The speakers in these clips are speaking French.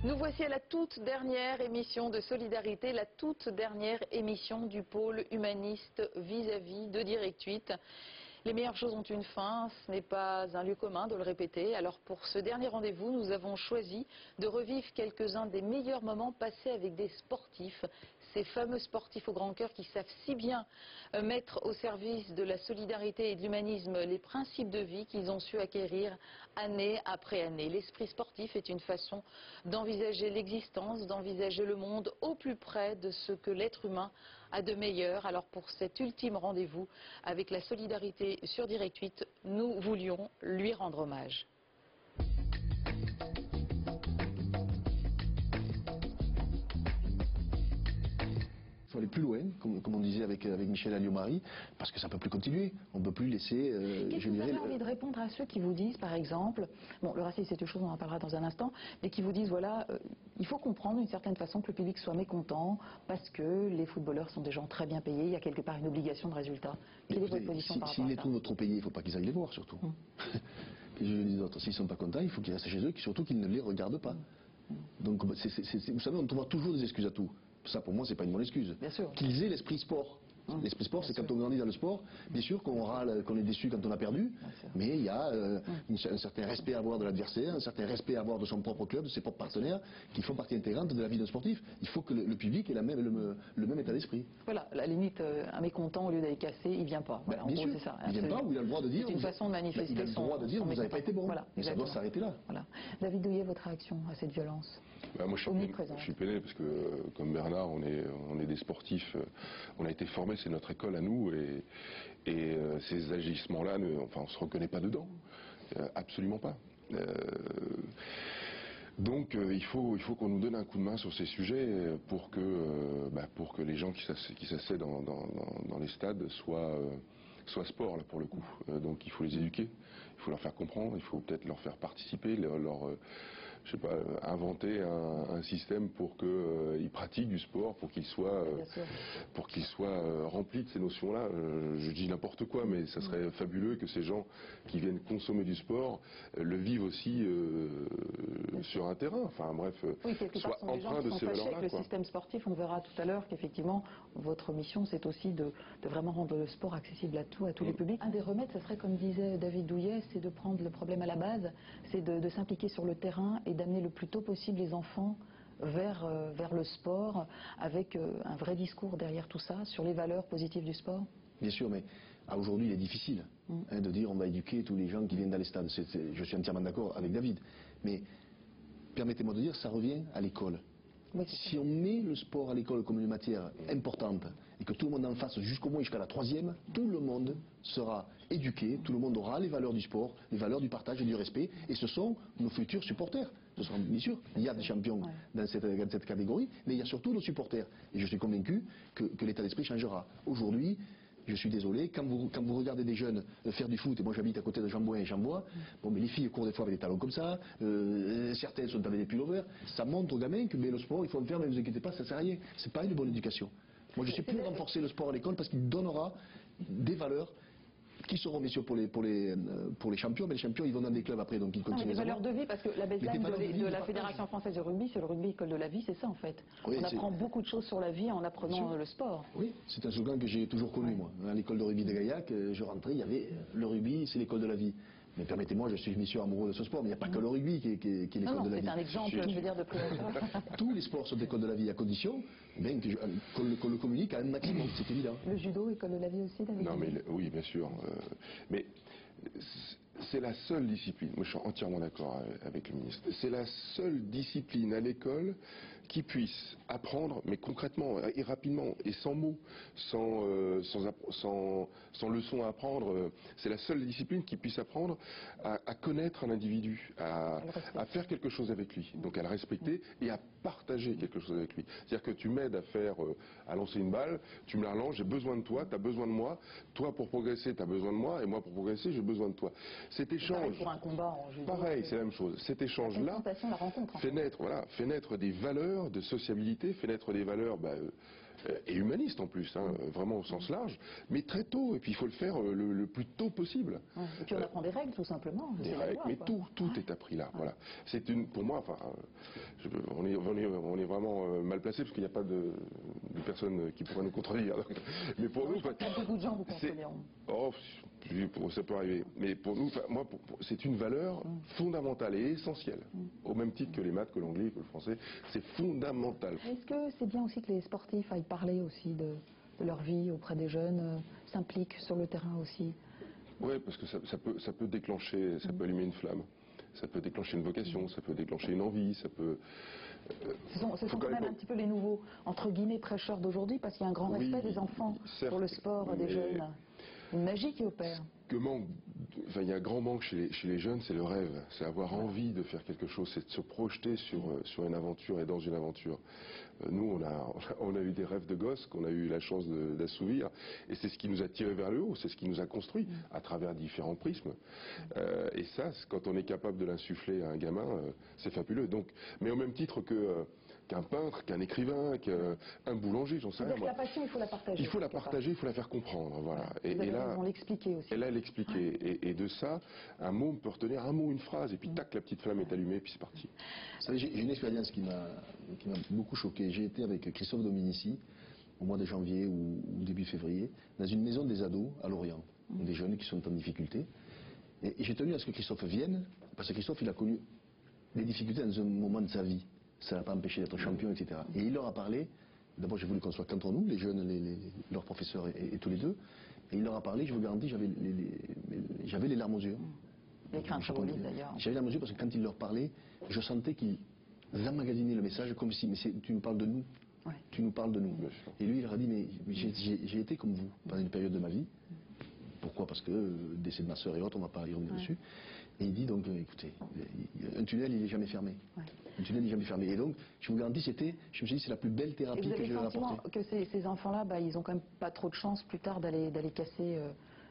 Nous voici à la toute dernière émission de Solidarité, la toute dernière émission du pôle humaniste vis-à-vis de Direct 8. Les meilleures choses ont une fin, ce n'est pas un lieu commun de le répéter. Alors pour ce dernier rendez-vous, nous avons choisi de revivre quelques-uns des meilleurs moments passés avec des sportifs. Ces fameux sportifs au grand cœur qui savent si bien mettre au service de la solidarité et de l'humanisme les principes de vie qu'ils ont su acquérir année après année. L'esprit sportif est une façon d'envisager l'existence, d'envisager le monde au plus près de ce que l'être humain a de meilleur. Alors pour cet ultime rendez-vous avec la solidarité sur Direct 8, nous voulions lui rendre hommage. Il faut aller plus loin, comme on disait avec Michel Alliot-Marie, parce que ça ne peut plus continuer. On ne peut plus laisser... Qu'est-ce que vous avez envie de répondre à ceux qui vous disent, par exemple, bon, le racisme c'est une chose, on en parlera dans un instant, mais qui vous disent, voilà, il faut comprendre d'une certaine façon que le public soit mécontent parce que les footballeurs sont des gens très bien payés, il y a quelque part une obligation de résultat. Quelle est votre position par rapport à ça? S'ils les trouvent trop payés, il ne faut pas qu'ils aillent les voir, surtout. Et je dis d'autres, s'ils ne sont pas contents, il faut qu'ils restent chez eux, surtout qu'ils ne les regardent pas. Donc, vous savez, on trouvera toujours des excuses à tout. Ça, pour moi, c'est pas une bonne excuse. Qu'ils aient l'esprit sport. L'esprit sport, c'est quand on grandit dans le sport, bien sûr qu'on râle, qu'on est déçu quand on a perdu, mais il y a un certain respect à avoir de l'adversaire, un certain respect à avoir de son propre club, de ses propres partenaires, qui font partie intégrante de la vie d'un sportif. Il faut que le public ait le même état d'esprit. Voilà, la limite, un mécontent, au lieu d'aller casser, il vient pas. Voilà, bien sûr, ça, il vient pas, ou il a le droit de dire... C'est une façon de manifester il a le droit de dire, vous n'avez pas été bon. Voilà, mais ça doit s'arrêter là. Voilà. David Douillet, votre réaction à cette violence? Moi, je suis peiné parce que, comme Bernard, on est des sportifs, on a été formés, c'est notre école à nous, et ces agissements-là, enfin, on ne se reconnaît pas dedans, absolument pas. Donc il faut qu'on nous donne un coup de main sur ces sujets pour que les gens qui s'assèent dans les stades soient sport là pour le coup. Donc il faut les éduquer, il faut leur faire comprendre, il faut peut-être leur faire participer, je sais pas, inventer un système pour qu'ils pratiquent du sport, pour qu'ils soient remplis de ces notions-là. Je dis n'importe quoi, mais ça serait fabuleux que ces gens qui viennent consommer du sport le vivent aussi sur un terrain. Enfin bref, soient empreints de ces valeurs-là. Avec le système sportif, on verra tout à l'heure qu'effectivement votre mission c'est aussi de vraiment rendre le sport accessible à tous les publics. Un des remèdes, ce serait comme disait David Douillet, c'est de prendre le problème à la base, c'est de s'impliquer sur le terrain et d'amener le plus tôt possible les enfants vers le sport, avec un vrai discours derrière tout ça, sur les valeurs positives du sport. Bien sûr, mais aujourd'hui il est difficile de dire on va éduquer tous les gens qui viennent dans les stades. Je suis entièrement d'accord avec David, mais permettez-moi de dire, ça revient à l'école. Oui, si on met le sport à l'école comme une matière importante et que tout le monde en fasse jusqu'au moins jusqu'à la 3e, tout le monde sera éduqué, tout le monde aura les valeurs du sport, les valeurs du partage et du respect, et ce sont nos futurs supporters. Ce sera bien sûr, il y a des champions dans cette catégorie, mais il y a surtout nos supporters. Et je suis convaincu que l'état d'esprit changera. Aujourd'hui, je suis désolé, quand vous regardez des jeunes faire du foot, et moi j'habite à côté de Jambois et Jambois, bon, mais les filles courent des fois avec des talons comme ça, certaines sont avec des pullovers, ça montre aux gamins que mais le sport il faut le faire, mais ne vous inquiétez pas, ça sert à rien. C'est pas une bonne éducation. Moi je suis pour renforcer le sport à l'école parce qu'il donnera des valeurs qui seront bien sûr pour les champions, mais les champions ils vont dans des clubs après, donc ils continuent. Des valeurs de vie, parce que la baseline de la Fédération française de rugby, c'est le rugby école de la vie, c'est ça en fait. Oui, on apprend beaucoup de choses sur la vie en apprenant le sport. Oui, c'est un slogan que j'ai toujours connu moi. À l'école de rugby de Gaillac, je rentrais, il y avait le rugby, c'est l'école de la vie. Mais permettez-moi, je suis bien sûr amoureux de ce sport, mais il n'y a pas que le rugby qui est l'école de la vie. C'est un exemple, je veux dire, de prise en charge. Tous les sports sont l'école de la vie, à condition qu'on le communique à un maximum, c'est évident. Le judo, école de la vie aussi, David? Non, mais oui, bien sûr. Mais c'est la seule discipline, moi je suis entièrement d'accord avec le ministre, c'est la seule discipline à l'école qui puisse apprendre, mais concrètement et rapidement, et sans mots, sans leçon à apprendre, c'est la seule discipline qui puisse apprendre à connaître un individu, à faire quelque chose avec lui, donc à le respecter et à partager quelque chose avec lui. C'est-à-dire que tu m'aides à lancer une balle, tu me la relances, j'ai besoin de toi, tu as besoin de moi, toi pour progresser, tu as besoin de moi, et moi pour progresser, j'ai besoin de toi. Cet échange, pour un combat en judo, pareil, c'est la même chose. Cet échange-là fait naître des valeurs de sociabilité, fait naître des valeurs et humaniste en plus, hein, vraiment au sens large, mais très tôt, et puis il faut le faire le plus tôt possible. Ouais. Et puis on apprend des règles tout simplement. Des règles, mais tout est appris là. Voilà. C'est pour moi, enfin, on est vraiment mal placé parce qu'il n'y a pas de personnes qui pourraient nous contredire. Mais pour nous, beaucoup de gens vous contrediront. Oh, ça peut arriver. Mais pour nous, moi, c'est une valeur fondamentale et essentielle. Au même titre que les maths, que l'anglais, que le français, c'est fondamental. Est-ce que c'est bien aussi que les sportifs aillent parler aussi de leur vie auprès des jeunes, s'impliquent sur le terrain aussi? Oui, parce que ça peut déclencher, ça peut allumer une flamme. Ça peut déclencher une vocation, ça peut déclencher une envie, ça peut... Ce sont quand même un petit peu les nouveaux, entre guillemets, prêcheurs d'aujourd'hui, parce qu'il y a un grand respect des enfants certes, pour le sport des jeunes. Une magie qui opère. Il y a un grand manque chez les jeunes, c'est le rêve. C'est avoir envie de faire quelque chose, c'est de se projeter sur une aventure et dans une aventure. Nous, on a eu des rêves de gosses qu'on a eu la chance d'assouvir. Et c'est ce qui nous a tiré vers le haut, c'est ce qui nous a construit à travers différents prismes. Et ça, quand on est capable de l'insuffler à un gamin, c'est fabuleux. Donc, mais au même titre qu'un peintre, qu'un écrivain, qu'un boulanger, j'en sais rien. La passion, il faut la partager. Il faut la partager, il faut la faire comprendre, voilà. Et là, on l'expliquait aussi. Et là, l'expliquer. Et de ça, un mot peut retenir un mot, une phrase, et puis tac, la petite flamme est allumée, et puis c'est parti. Vous savez, j'ai une expérience qui m'a beaucoup choqué. J'ai été avec Christophe Dominici au mois de janvier ou début février dans une maison des ados à Lorient, des jeunes qui sont en difficulté. Et j'ai tenu à ce que Christophe vienne, parce que Christophe, il a connu des difficultés dans un moment de sa vie. Ça n'a pas empêché d'être champion, etc. Et il leur a parlé, d'abord j'ai voulu qu'on soit qu'entre nous, les jeunes, leurs professeurs et tous les deux, et il leur a parlé, je vous garantis, j'avais les larmes aux yeux. Les craintes symboliques d'ailleurs. J'avais les larmes aux yeux parce que quand il leur parlait, je sentais qu'ils emmagasinaient le message comme si, mais tu nous parles de nous. Ouais. Tu nous parles de nous. Et lui, il leur a dit, mais j'ai été comme vous pendant une période de ma vie. Pourquoi? Parce que décès de ma soeur et autres, on ne va pas y revenir dessus. Et il dit donc, écoutez, un tunnel, il n'est jamais fermé. Ouais. Un tunnel n'est jamais fermé. Et donc, je vous garantis, je me suis dit, c'est la plus belle thérapie que je leur ai apportée. Et vous avez le sentiment que ces enfants-là, ils ont quand même pas trop de chance plus tard d'aller casser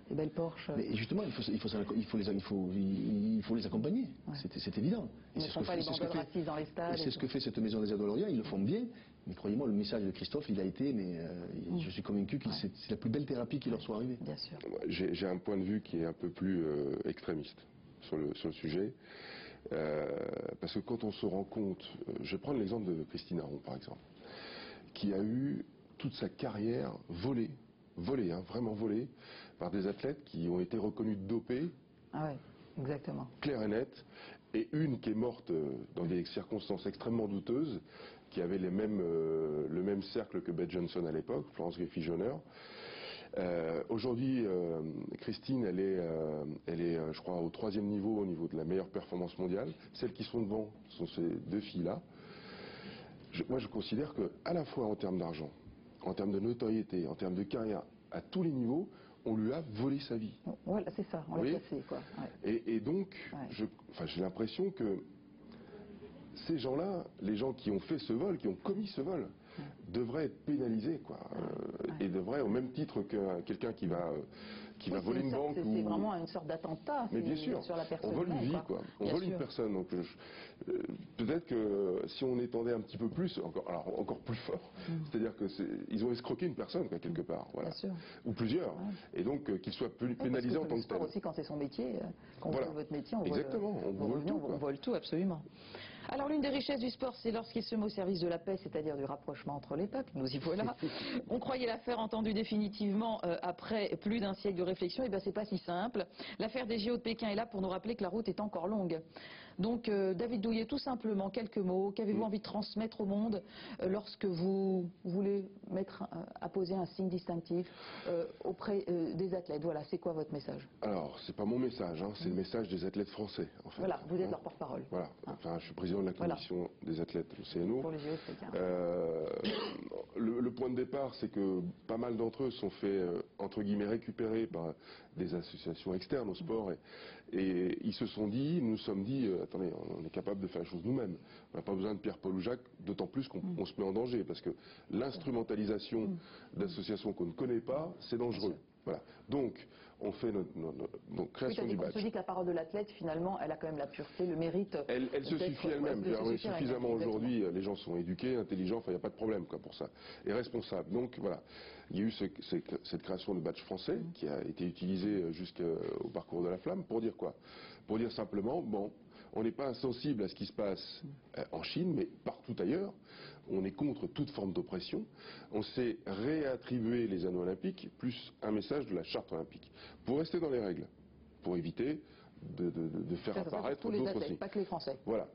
les belles Porsche. Mais justement, il faut les accompagner. Ouais. C'est évident. Ils ne font pas les banderoles racistes dans les stades. C'est ce que fait cette maison des ados à Lorient, ils le font bien. Mais croyez-moi, le message de Christophe, il a été, je suis convaincu que c'est la plus belle thérapie qui leur soit arrivée. Bien sûr. J'ai un point de vue qui est un peu plus extrémiste sur le sujet. Parce que quand on se rend compte, je vais prendre l'exemple de Christine Aron par exemple, qui a eu toute sa carrière volée, vraiment volée, par des athlètes qui ont été reconnus dopés. Ah ouais, exactement. Clair et net, et une qui est morte dans des circonstances extrêmement douteuses, qui avait le même cercle que Beth Johnson à l'époque, Florence Griffith-Joyner. Aujourd'hui, Christine, elle est, je crois, au 3e niveau, au niveau de la meilleure performance mondiale. Celles qui sont devant sont ces deux filles-là. Moi, je considère que, à la fois en termes d'argent, en termes de notoriété, en termes de carrière, à tous les niveaux, on lui a volé sa vie. Voilà, c'est ça, on l'a cassé, quoi. Ouais. Et donc, j'ai l'impression que ces gens-là, les gens qui ont fait ce vol, qui ont commis ce vol, devraient être pénalisés, quoi. Et devraient, au même titre que quelqu'un qui va voler une banque. C'est vraiment une sorte d'attentat. Mais bien sûr, sur la personne. On vole une vie, quoi. On vole une personne. Donc, peut-être que si on étendait un petit peu plus, encore plus fort, c'est-à-dire qu'ils ont escroqué une personne, quoi, quelque part. Voilà. Ou plusieurs. Et donc, qu'ils soient pénalisés en tant que tel. Aussi, quand c'est son métier, quand on vole votre métier, on vole tout, absolument. Alors l'une des richesses du sport, c'est lorsqu'il se met au service de la paix, c'est-à-dire du rapprochement entre les peuples. Nous y voilà. On croyait l'affaire entendue définitivement après plus d'un siècle de réflexion. Et bien c'est pas si simple. L'affaire des JO de Pékin est là pour nous rappeler que la route est encore longue. Donc David Douillet, tout simplement, quelques mots. Qu'avez-vous envie de transmettre au monde lorsque vous voulez apposer un signe distinctif auprès des athlètes? Voilà, c'est quoi votre message? Alors, c'est pas mon message, c'est le message des athlètes français, en fait. Voilà, vous êtes leur porte-parole. Voilà, enfin, je suis président de la commission des athlètes au CNO. Pour les JO de Pékin. Le point de départ, c'est que pas mal d'entre eux sont faits, entre guillemets, récupérés par des associations externes au sport. Et ils se sont dit, nous sommes dit, attendez, on est capable de faire les choses nous-mêmes. On n'a pas besoin de Pierre, Paul ou Jacques, d'autant plus qu'on se met en danger. Parce que l'instrumentalisation d'associations qu'on ne connaît pas, c'est dangereux. Voilà. Donc, on fait donc création du badge. On se dit que la parole de l'athlète, finalement, elle a quand même la pureté, le mérite. Elle se suffit elle-même. Suffisamment aujourd'hui, les gens sont éduqués, intelligents, enfin, il n'y a pas de problème pour ça. Et responsables. Donc, voilà. Il y a eu cette création de badge français qui a été utilisée jusqu'au parcours de la Flamme. Pour dire quoi? Pour dire simplement, bon, on n'est pas insensible à ce qui se passe en Chine, mais partout ailleurs. On est contre toute forme d'oppression. On s'est réattribué les anneaux olympiques, plus un message de la charte olympique. Pour rester dans les règles, pour éviter de faire apparaître d'autres aussi. Pas que les Français. Voilà.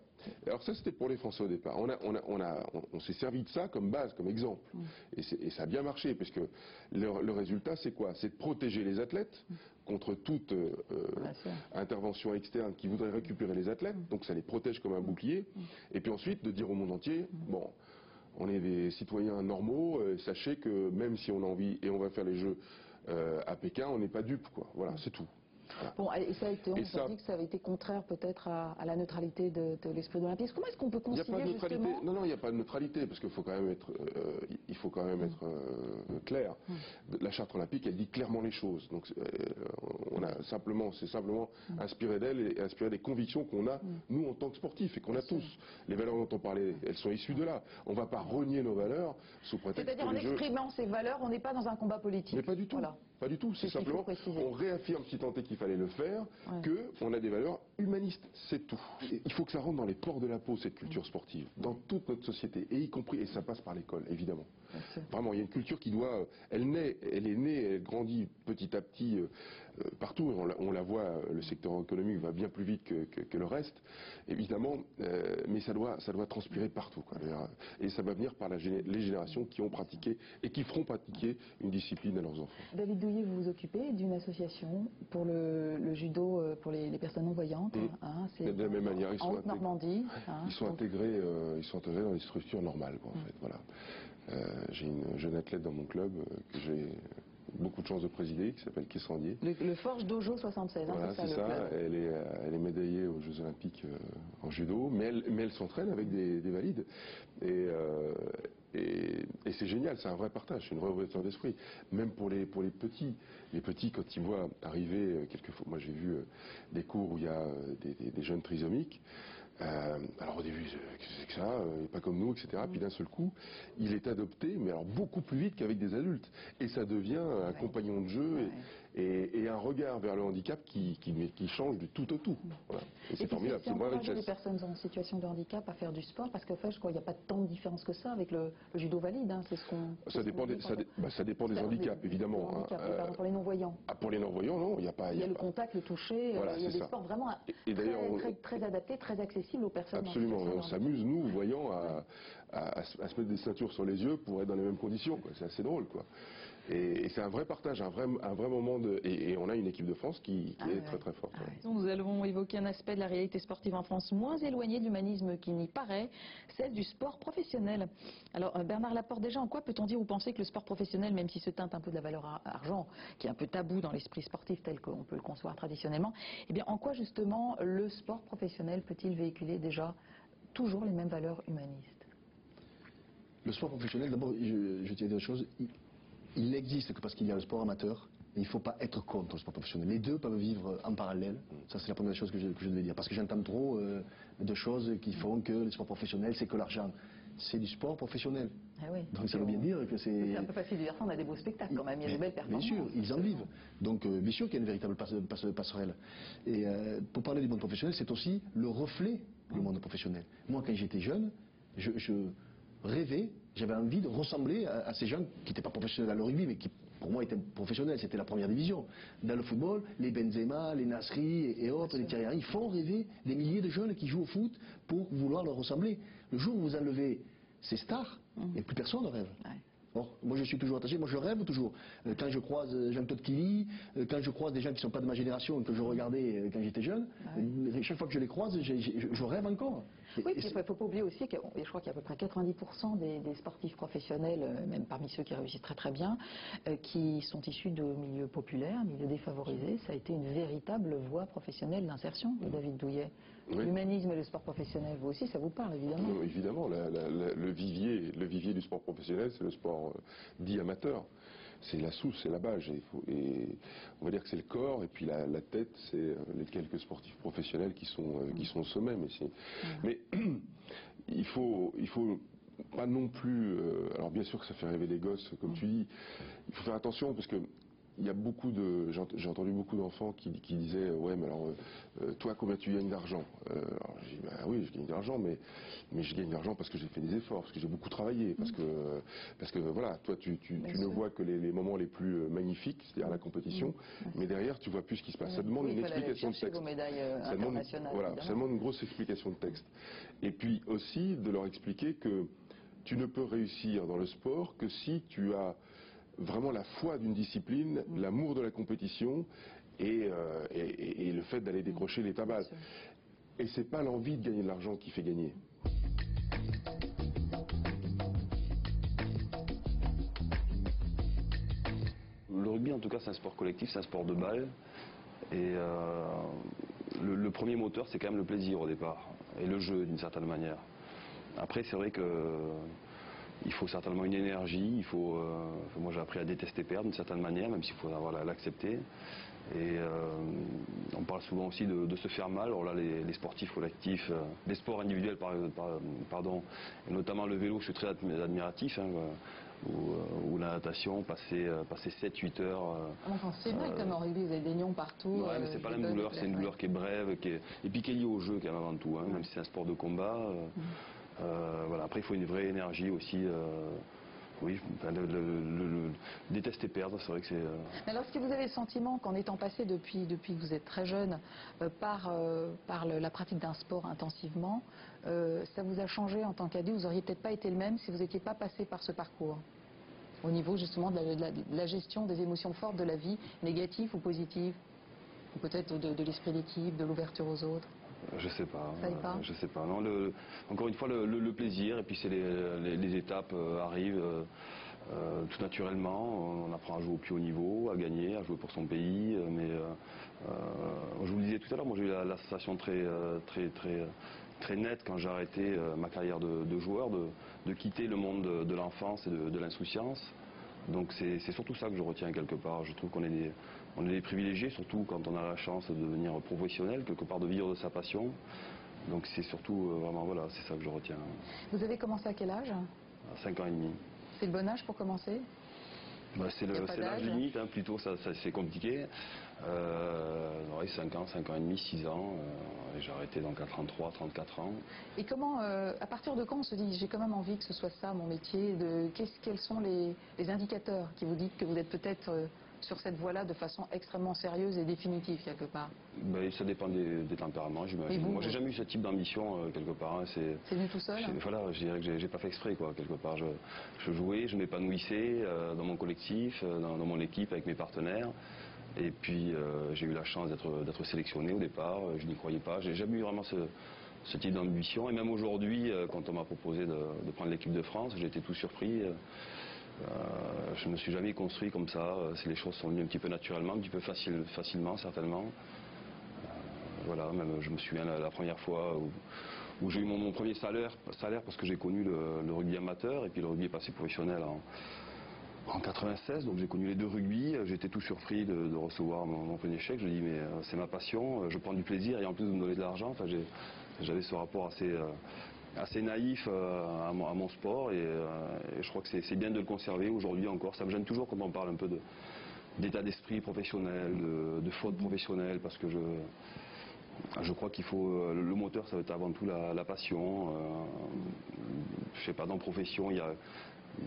Alors ça, c'était pour les Français au départ. On s'est servi de ça comme base, comme exemple. Et ça a bien marché, parce que le résultat, c'est quoi? C'est de protéger les athlètes contre toute intervention externe qui voudrait récupérer les athlètes. Donc ça les protège comme un bouclier. Et puis ensuite, de dire au monde entier, bon, on est des citoyens normaux, sachez que même si on a envie, et on va faire les Jeux à Pékin, on n'est pas dupes, quoi. Voilà, c'est tout. Voilà. Bon, et ça a été, on dit que ça avait été contraire peut-être à la neutralité de l'esprit olympique. Comment est-ce qu'on peut concilier justement... Non, il n'y a pas de neutralité, parce qu'il faut quand même être, clair. La charte olympique, elle dit clairement les choses. Donc, c'est simplement inspiré d'elle et inspiré des convictions qu'on a, nous, en tant que sportifs, et qu'on a tous. Les valeurs dont on parlait, elles sont issues de là. On ne va pas renier nos valeurs sous prétexte que c'est-à-dire en exprimant ces valeurs, on n'est pas dans un combat politique. Mais pas du tout. Voilà. Pas du tout. C'est simplement, on réaffirme, si tant est qu'il fallait le faire, qu'on a des valeurs humanistes. C'est tout. Il faut que ça rentre dans les pores de la peau, cette culture sportive, dans toute notre société, et y compris, et ça passe par l'école, évidemment. Vraiment, il y a une culture qui doit, elle est née, elle grandit petit à petit partout. On la voit, le secteur économique va bien plus vite que le reste, évidemment, mais ça doit transpirer partout, quoi. Et ça va venir par les générations qui ont pratiqué et qui feront pratiquer une discipline à leurs enfants. David Douillet, vous vous occupez d'une association pour le judo pour les personnes non-voyantes. De la même manière, ils sont Normandie. Ils sont intégrés dans les structures normales, quoi, en fait. Voilà. J'ai une jeune athlète dans mon club que j'ai beaucoup de chance de présider, qui s'appelle Kessandier. Le Forge Dojo 76, voilà, c'est ça. Elle est médaillée aux Jeux Olympiques en judo, mais elle s'entraîne avec des valides. Et c'est génial, c'est un vrai partage, c'est une vraie ouverture d'esprit. Même pour les petits. Les petits, quand ils voient arriver, quelquefois, moi j'ai vu des cours où il y a des jeunes trisomiques. Alors au début, qu'est-ce que c'est que ça, pas comme nous, etc. Puis d'un seul coup, il est adopté, mais alors beaucoup plus vite qu'avec des adultes. Et ça devient un compagnon de jeu et un regard vers le handicap qui change du tout au tout. Voilà. Et c'est formidable, c'est moi les personnes en situation de handicap à faire du sport, parce qu'en fait, je crois qu'il n'y a pas tant de différence que ça avec le judo valide. C'est ce qu'on. Ça dépend des handicaps, évidemment. Pour les non-voyants. Pour les non-voyants, non, il n'y a pas. Il y a le contact, le toucher, voilà, il y a des sports vraiment très adaptés, très accessibles aux personnes. Absolument, on s'amuse, nous, voyants, à se mettre des ceintures sur les yeux pour être dans les mêmes conditions. C'est assez drôle, quoi. Et c'est un vrai partage, un vrai moment et on a une équipe de France qui est très très forte. Nous allons évoquer un aspect de la réalité sportive en France moins éloigné de l'humanisme qu'il n'y paraît, celle du sport professionnel. Alors Bernard Laporte, déjà, en quoi peut-on dire ou penser que le sport professionnel, même s'il se teinte un peu de la valeur argent, qui est un peu tabou dans l'esprit sportif tel qu'on peut le concevoir traditionnellement, eh bien en quoi justement le sport professionnel peut-il véhiculer déjà toujours les mêmes valeurs humanistes? Le sport professionnel, d'abord, je tiens à dire une chose, il n'existe que parce qu'il y a le sport amateur. Il ne faut pas être contre le sport professionnel. Les deux peuvent vivre en parallèle. Ça, c'est la première chose que je devais dire. Parce que j'entends trop de choses qui font que le sport professionnel, c'est que l'argent. C'est du sport professionnel. Ah oui, donc ça veut bien dire que c'est... C'est un peu facile de dire ça, on a des beaux spectacles quand même, il y a de belles performances. Bien sûr, ils en vivent. Donc bien sûr qu'il y a une véritable passerelle. Et pour parler du monde professionnel, c'est aussi le reflet du monde professionnel. Moi, quand j'étais jeune, je rêvais, j'avais envie de ressembler à ces gens qui n'étaient pas professionnels dans le rugby, mais qui pour moi étaient professionnels, c'était la première division. Dans le football, les Benzema, les Nasri et autres, les Thierry Henry, font rêver des milliers de jeunes qui jouent au foot pour vouloir leur ressembler. Le jour où vous enlevez ces stars, et plus personne ne rêve. Or, moi je suis toujours attaché, moi je rêve toujours. Quand je croise Jean-Claude Killy, quand je croise des gens qui ne sont pas de ma génération, que je regardais quand j'étais jeune, chaque fois que je les croise, je rêve encore. Oui, il ne faut pas oublier aussi que je crois qu'il y a à peu près 90% des sportifs professionnels, même parmi ceux qui réussissent très très bien, qui sont issus de milieux populaires, milieux défavorisés. Ça a été une véritable voie professionnelle d'insertion de David Douillet. Oui. L'humanisme et le sport professionnel, vous aussi, ça vous parle évidemment. Oui, évidemment, le vivier du sport professionnel, c'est le sport dit amateur. c'est la source, c'est la base. Et on va dire que c'est le corps, et puis la tête, c'est les quelques sportifs professionnels qui sont au sommet. Mais il faut pas non plus. Alors bien sûr que ça fait rêver les gosses, comme tu dis. Il faut faire attention parce que il y a beaucoup de, j'ai entendu beaucoup d'enfants qui disaient ouais mais alors toi combien tu gagnes d'argent alors j'ai dit bah oui je gagne de l'argent mais je gagne de l'argent parce que j'ai fait des efforts, parce que j'ai beaucoup travaillé, parce que voilà toi tu ne vois que les moments les plus magnifiques, c'est-à-dire la compétition, mais derrière tu vois plus ce qui se passe. Ça demande une explication de texte. Ça demande une grosse explication de texte. Et puis aussi de leur expliquer que tu ne peux réussir dans le sport que si tu as vraiment la foi d'une discipline, l'amour de la compétition et le fait d'aller décrocher les tabasses. Et c'est pas l'envie de gagner de l'argent qui fait gagner. Le rugby en tout cas c'est un sport collectif, c'est un sport de balle. Et le premier moteur c'est quand même le plaisir au départ et le jeu d'une certaine manière. Après c'est vrai que il faut certainement une énergie, moi j'ai appris à détester perdre d'une certaine manière, même s'il faut savoir l'accepter. Et on parle souvent aussi de se faire mal. Alors là les sportifs collectifs, les sports individuels pardon, et notamment le vélo, je suis très admiratif, ou la natation, passer 7-8 heures. Enfin, c'est vrai comme en rugby, vous avez des nions partout. Ouais, mais c'est pas la même douleur, c'est une douleur qui est brève, et puis qui est liée au jeu quand même avant tout, même si c'est un sport de combat. Voilà. Après il faut une vraie énergie aussi. Oui, détester perdre, c'est vrai que c'est... Alors, est-ce que vous avez le sentiment qu'en étant passé depuis que vous êtes très jeune par la pratique d'un sport intensivement, ça vous a changé en tant qu'adulte? Vous n'auriez peut-être pas été le même si vous n'étiez pas passé par ce parcours, au niveau justement de la gestion des émotions fortes de la vie, négatives ou positives, ou peut-être de l'esprit d'équipe, de l'ouverture aux autres? Je sais pas. Pas. Je sais pas. Non, encore une fois, le plaisir, et puis c'est les étapes arrivent tout naturellement. On apprend à jouer au plus haut niveau, à gagner, à jouer pour son pays. Mais je vous le disais tout à l'heure, moi j'ai eu la sensation très nette quand j'ai arrêté ma carrière de joueur, de quitter le monde de l'enfance et de l'insouciance. Donc c'est surtout ça que je retiens quelque part. Je trouve qu'on est des privilégiés, surtout quand on a la chance de devenir professionnel, quelque part de vivre de sa passion. Donc c'est surtout vraiment, voilà, c'est ça que je retiens. Vous avez commencé à quel âge? À 5 ans et demi. C'est le bon âge pour commencer? C'est l'âge limite, plutôt, ça c'est compliqué. Ouais, 5 ans et demi, 6 ans, et j'ai arrêté donc à 33, 34 ans. Et comment, à partir de quand on se dit j'ai quand même envie que ce soit ça mon métier, quels sont les indicateurs qui vous disent que vous êtes peut-être sur cette voie-là de façon extrêmement sérieuse et définitive quelque part? Ça dépend des tempéraments, j'imagine. Moi j'ai jamais eu ce type d'ambition quelque part. C'est venu tout seul? Voilà, je dirais que j'ai pas fait exprès quoi, quelque part. Je jouais, je m'épanouissais dans mon collectif, dans mon équipe avec mes partenaires. Et puis j'ai eu la chance d'être sélectionné au départ, je n'y croyais pas. J'ai jamais eu vraiment ce type d'ambition. Et même aujourd'hui, quand on m'a proposé de prendre l'équipe de France, j'ai été tout surpris. Je ne me suis jamais construit comme ça. Les choses sont venues un petit peu naturellement, un petit peu facilement certainement. Voilà, même je me souviens la première fois où j'ai eu mon premier salaire parce que j'ai connu le rugby amateur et puis le rugby est passé professionnel en 96, donc j'ai connu les deux rugby. J'étais tout surpris de recevoir mon premier chèque. Je me dis mais c'est ma passion, je prends du plaisir et en plus de me donner de l'argent. Enfin, j'avais ce rapport assez naïf à mon sport et je crois que c'est bien de le conserver aujourd'hui encore. Ça me gêne toujours quand on parle un peu d'état d'esprit professionnel, de faute professionnelle, parce que je crois qu'il faut, le moteur ça va être avant tout la passion. Je sais pas, dans profession il y a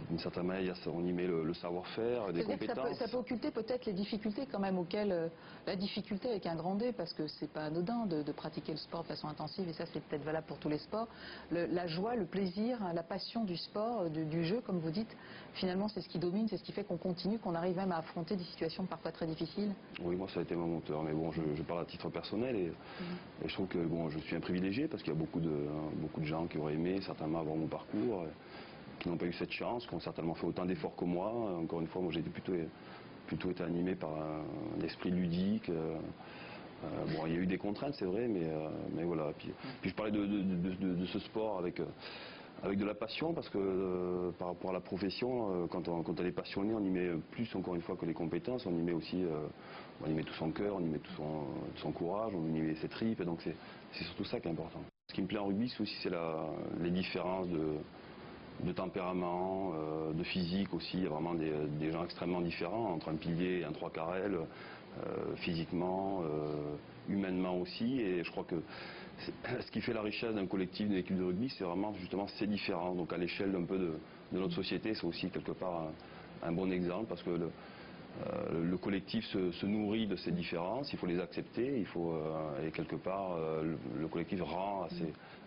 d'une certaine manière, on y met le savoir-faire, des compétences. Ça peut occulter peut-être les difficultés quand même auxquelles, la difficulté avec un grand D, parce que c'est pas anodin de pratiquer le sport de façon intensive, et ça c'est peut-être valable pour tous les sports. La joie, le plaisir, la passion du sport, du jeu, comme vous dites, finalement c'est ce qui domine, c'est ce qui fait qu'on continue, qu'on arrive même à affronter des situations parfois très difficiles. Oui, moi ça a été mon moteur, mais bon, je parle à titre personnel et je trouve que bon, je suis un privilégié parce qu'il y a beaucoup de gens qui auraient aimé certainement avoir mon parcours. Qui n'ont pas eu cette chance, qui ont certainement fait autant d'efforts que moi. Encore une fois, moi j'ai plutôt été animé par un esprit ludique. Bon, il y a eu des contraintes, c'est vrai, mais voilà. Puis je parlais de ce sport avec Avec de la passion, parce que par rapport à la profession, quand elle est passionnée, on y met plus encore une fois que les compétences, on y met aussi on y met tout son cœur, on y met tout son courage, on y met ses tripes, et donc c'est surtout ça qui est important. Ce qui me plaît en rugby, c'est aussi les différences de tempérament, de physique aussi. Il y a vraiment des gens extrêmement différents entre un pilier et un trois quarts aile, physiquement, humainement aussi, et je crois que ce qui fait la richesse d'un collectif, d'une équipe de rugby, c'est vraiment justement ces différences. Donc à l'échelle d'un peu de notre société, c'est aussi quelque part un bon exemple, parce que le collectif se nourrit de ces différences, il faut les accepter, et quelque part le collectif rend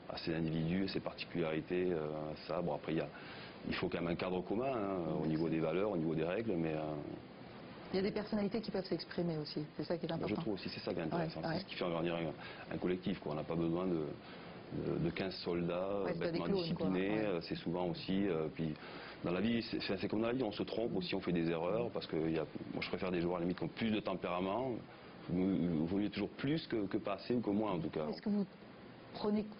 à ces individus, ces particularités, ça. Bon, après il faut quand même un cadre commun au niveau des valeurs, au niveau des règles, mais il y a des personnalités qui peuvent s'exprimer aussi, c'est ça qui est important. Je trouve aussi, c'est ça qui est intéressant, c'est ce qui fait grandir un collectif, quoi. On n'a pas besoin de 15 soldats bêtement disciplinés, c'est souvent aussi, puis dans la vie, c'est comme dans la vie, on se trompe aussi, on fait des erreurs, parce que moi je préfère des joueurs à la limite qui ont plus de tempérament, il vaut mieux toujours plus que pas assez ou que moins en tout cas. Est-ce que vous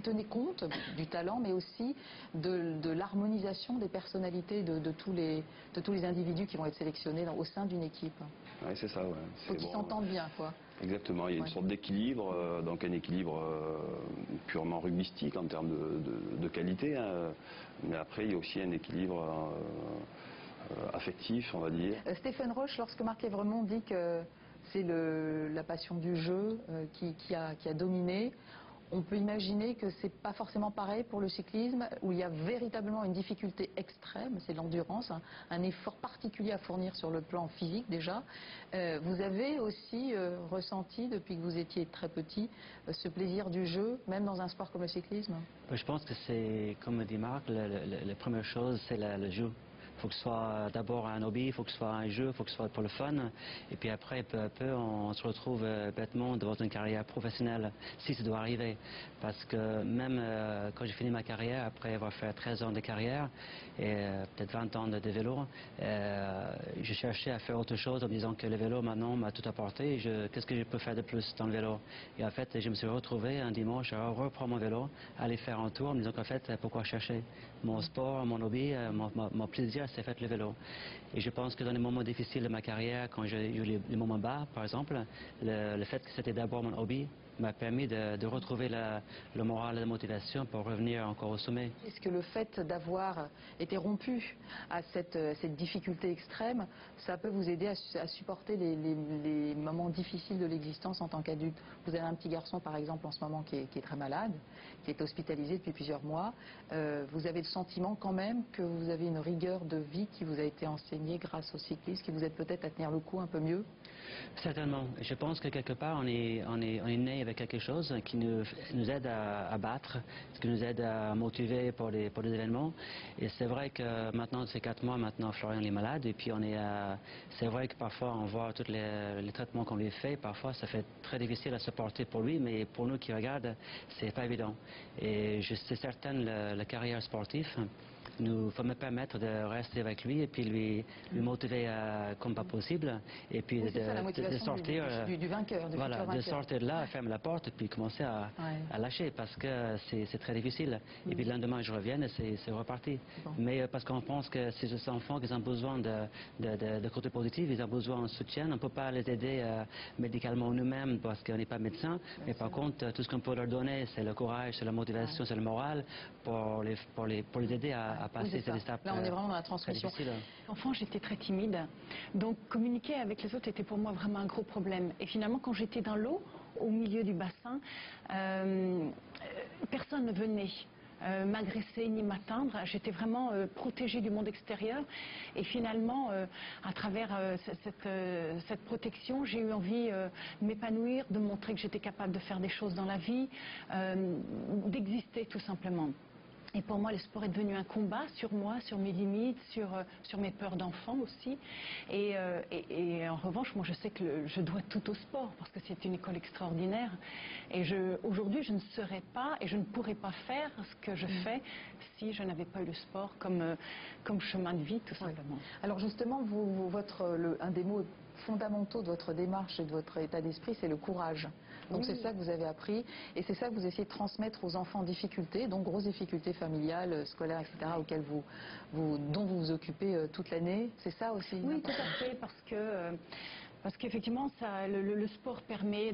tenez compte du talent, mais aussi de l'harmonisation des personnalités de tous les individus qui vont être sélectionnés au sein d'une équipe? Oui, c'est ça, ouais. Il faut qu'ils s'entendent bien, quoi. Exactement, il y a une sorte d'équilibre, donc un équilibre purement rugbystique en termes de qualité, mais après il y a aussi un équilibre affectif, on va dire. Stéphane Roche, lorsque Marc Évremont dit que c'est la passion du jeu qui a dominé, on peut imaginer que c'est pas forcément pareil pour le cyclisme, où il y a véritablement une difficulté extrême, c'est l'endurance, un effort particulier à fournir sur le plan physique déjà. Vous avez aussi ressenti, depuis que vous étiez très petit, ce plaisir du jeu, même dans un sport comme le cyclisme? Je pense que c'est, comme dit Marc, la première chose, c'est le jeu. Il faut que ce soit d'abord un hobby, il faut que ce soit un jeu, il faut que ce soit pour le fun. Et puis après, peu à peu, on se retrouve bêtement devant une carrière professionnelle, si ça doit arriver. Parce que même quand j'ai fini ma carrière, après avoir fait 13 ans de carrière et peut-être 20 ans de vélo, je cherchais à faire autre chose en me disant que le vélo maintenant m'a tout apporté. Qu'est-ce que je peux faire de plus dans le vélo? Et en fait, je me suis retrouvé un dimanche à reprendre mon vélo, aller faire un tour en me disant qu'en fait, pourquoi chercher? Mon sport, mon hobby, mon plaisir, c'est fait le vélo. Et je pense que dans les moments difficiles de ma carrière, quand j'ai eu les moments bas, par exemple, le fait que c'était d'abord mon hobby m'a permis de retrouver le moral et la motivation pour revenir encore au sommet. Est-ce que le fait d'avoir été rompu à cette difficulté extrême, ça peut vous aider à supporter les moments difficiles de l'existence en tant qu'adulte? Vous avez un petit garçon, par exemple, en ce moment qui est très malade, qui est hospitalisé depuis plusieurs mois. Vous avez le sentiment quand même que vous avez une rigueur de vie qui vous a été enseignée grâce au cyclisme, qui vous aide peut-être à tenir le coup un peu mieux? Certainement. Je pense que quelque part, on est né avec quelque chose qui nous aide à battre, qui nous aide à motiver pour des événements. Et c'est vrai que maintenant, ces 4 mois, maintenant, Florian est malade. Et puis, c'est vrai que parfois, on voit tous les traitements qu'on lui fait. Parfois, ça fait très difficile à supporter pour lui, mais pour nous qui regardent, c'est pas évident. Et je suis certaine, la carrière sportive nous faut me permettre de rester avec lui et puis lui motiver comme pas possible et puis oui, de sortir du vainqueur, du voilà, futur vainqueur. de sortir de là, fermer la porte et puis commencer à lâcher parce que c'est très difficile. Et puis le lendemain je reviens et c'est reparti. Bon. Mais parce qu'on pense que ces enfants qui ont besoin de côté positif, ils ont besoin de soutien, on ne peut pas les aider médicalement nous-mêmes parce qu'on n'est pas médecin, mais par contre tout ce qu'on peut leur donner c'est le courage, c'est la motivation, c'est le moral pour les aider à passer cette étape. Là, on est vraiment dans la transmission. Enfant, j'étais très timide, donc communiquer avec les autres était pour moi vraiment un gros problème. Et finalement, quand j'étais dans l'eau, au milieu du bassin, personne ne venait m'agresser ni m'atteindre. J'étais vraiment protégée du monde extérieur. Et finalement, à travers cette protection, j'ai eu envie de m'épanouir, de montrer que j'étais capable de faire des choses dans la vie, d'exister tout simplement. Et pour moi, le sport est devenu un combat sur moi, sur mes limites, sur mes peurs d'enfant aussi. Et en revanche, moi, je sais que je dois tout au sport parce que c'est une école extraordinaire. Et aujourd'hui, je ne serais pas et je ne pourrais pas faire ce que je fais si je n'avais pas eu le sport comme chemin de vie, tout simplement. Alors justement, un des mots fondamentaux de votre démarche et de votre état d'esprit, c'est le courage. Donc c'est ça que vous avez appris et c'est ça que vous essayez de transmettre aux enfants en difficulté, donc grosses difficultés familiales, scolaires, etc., auxquelles dont vous vous occupez toute l'année. C'est ça aussi? Oui, tout à fait, parce qu'effectivement, le sport permet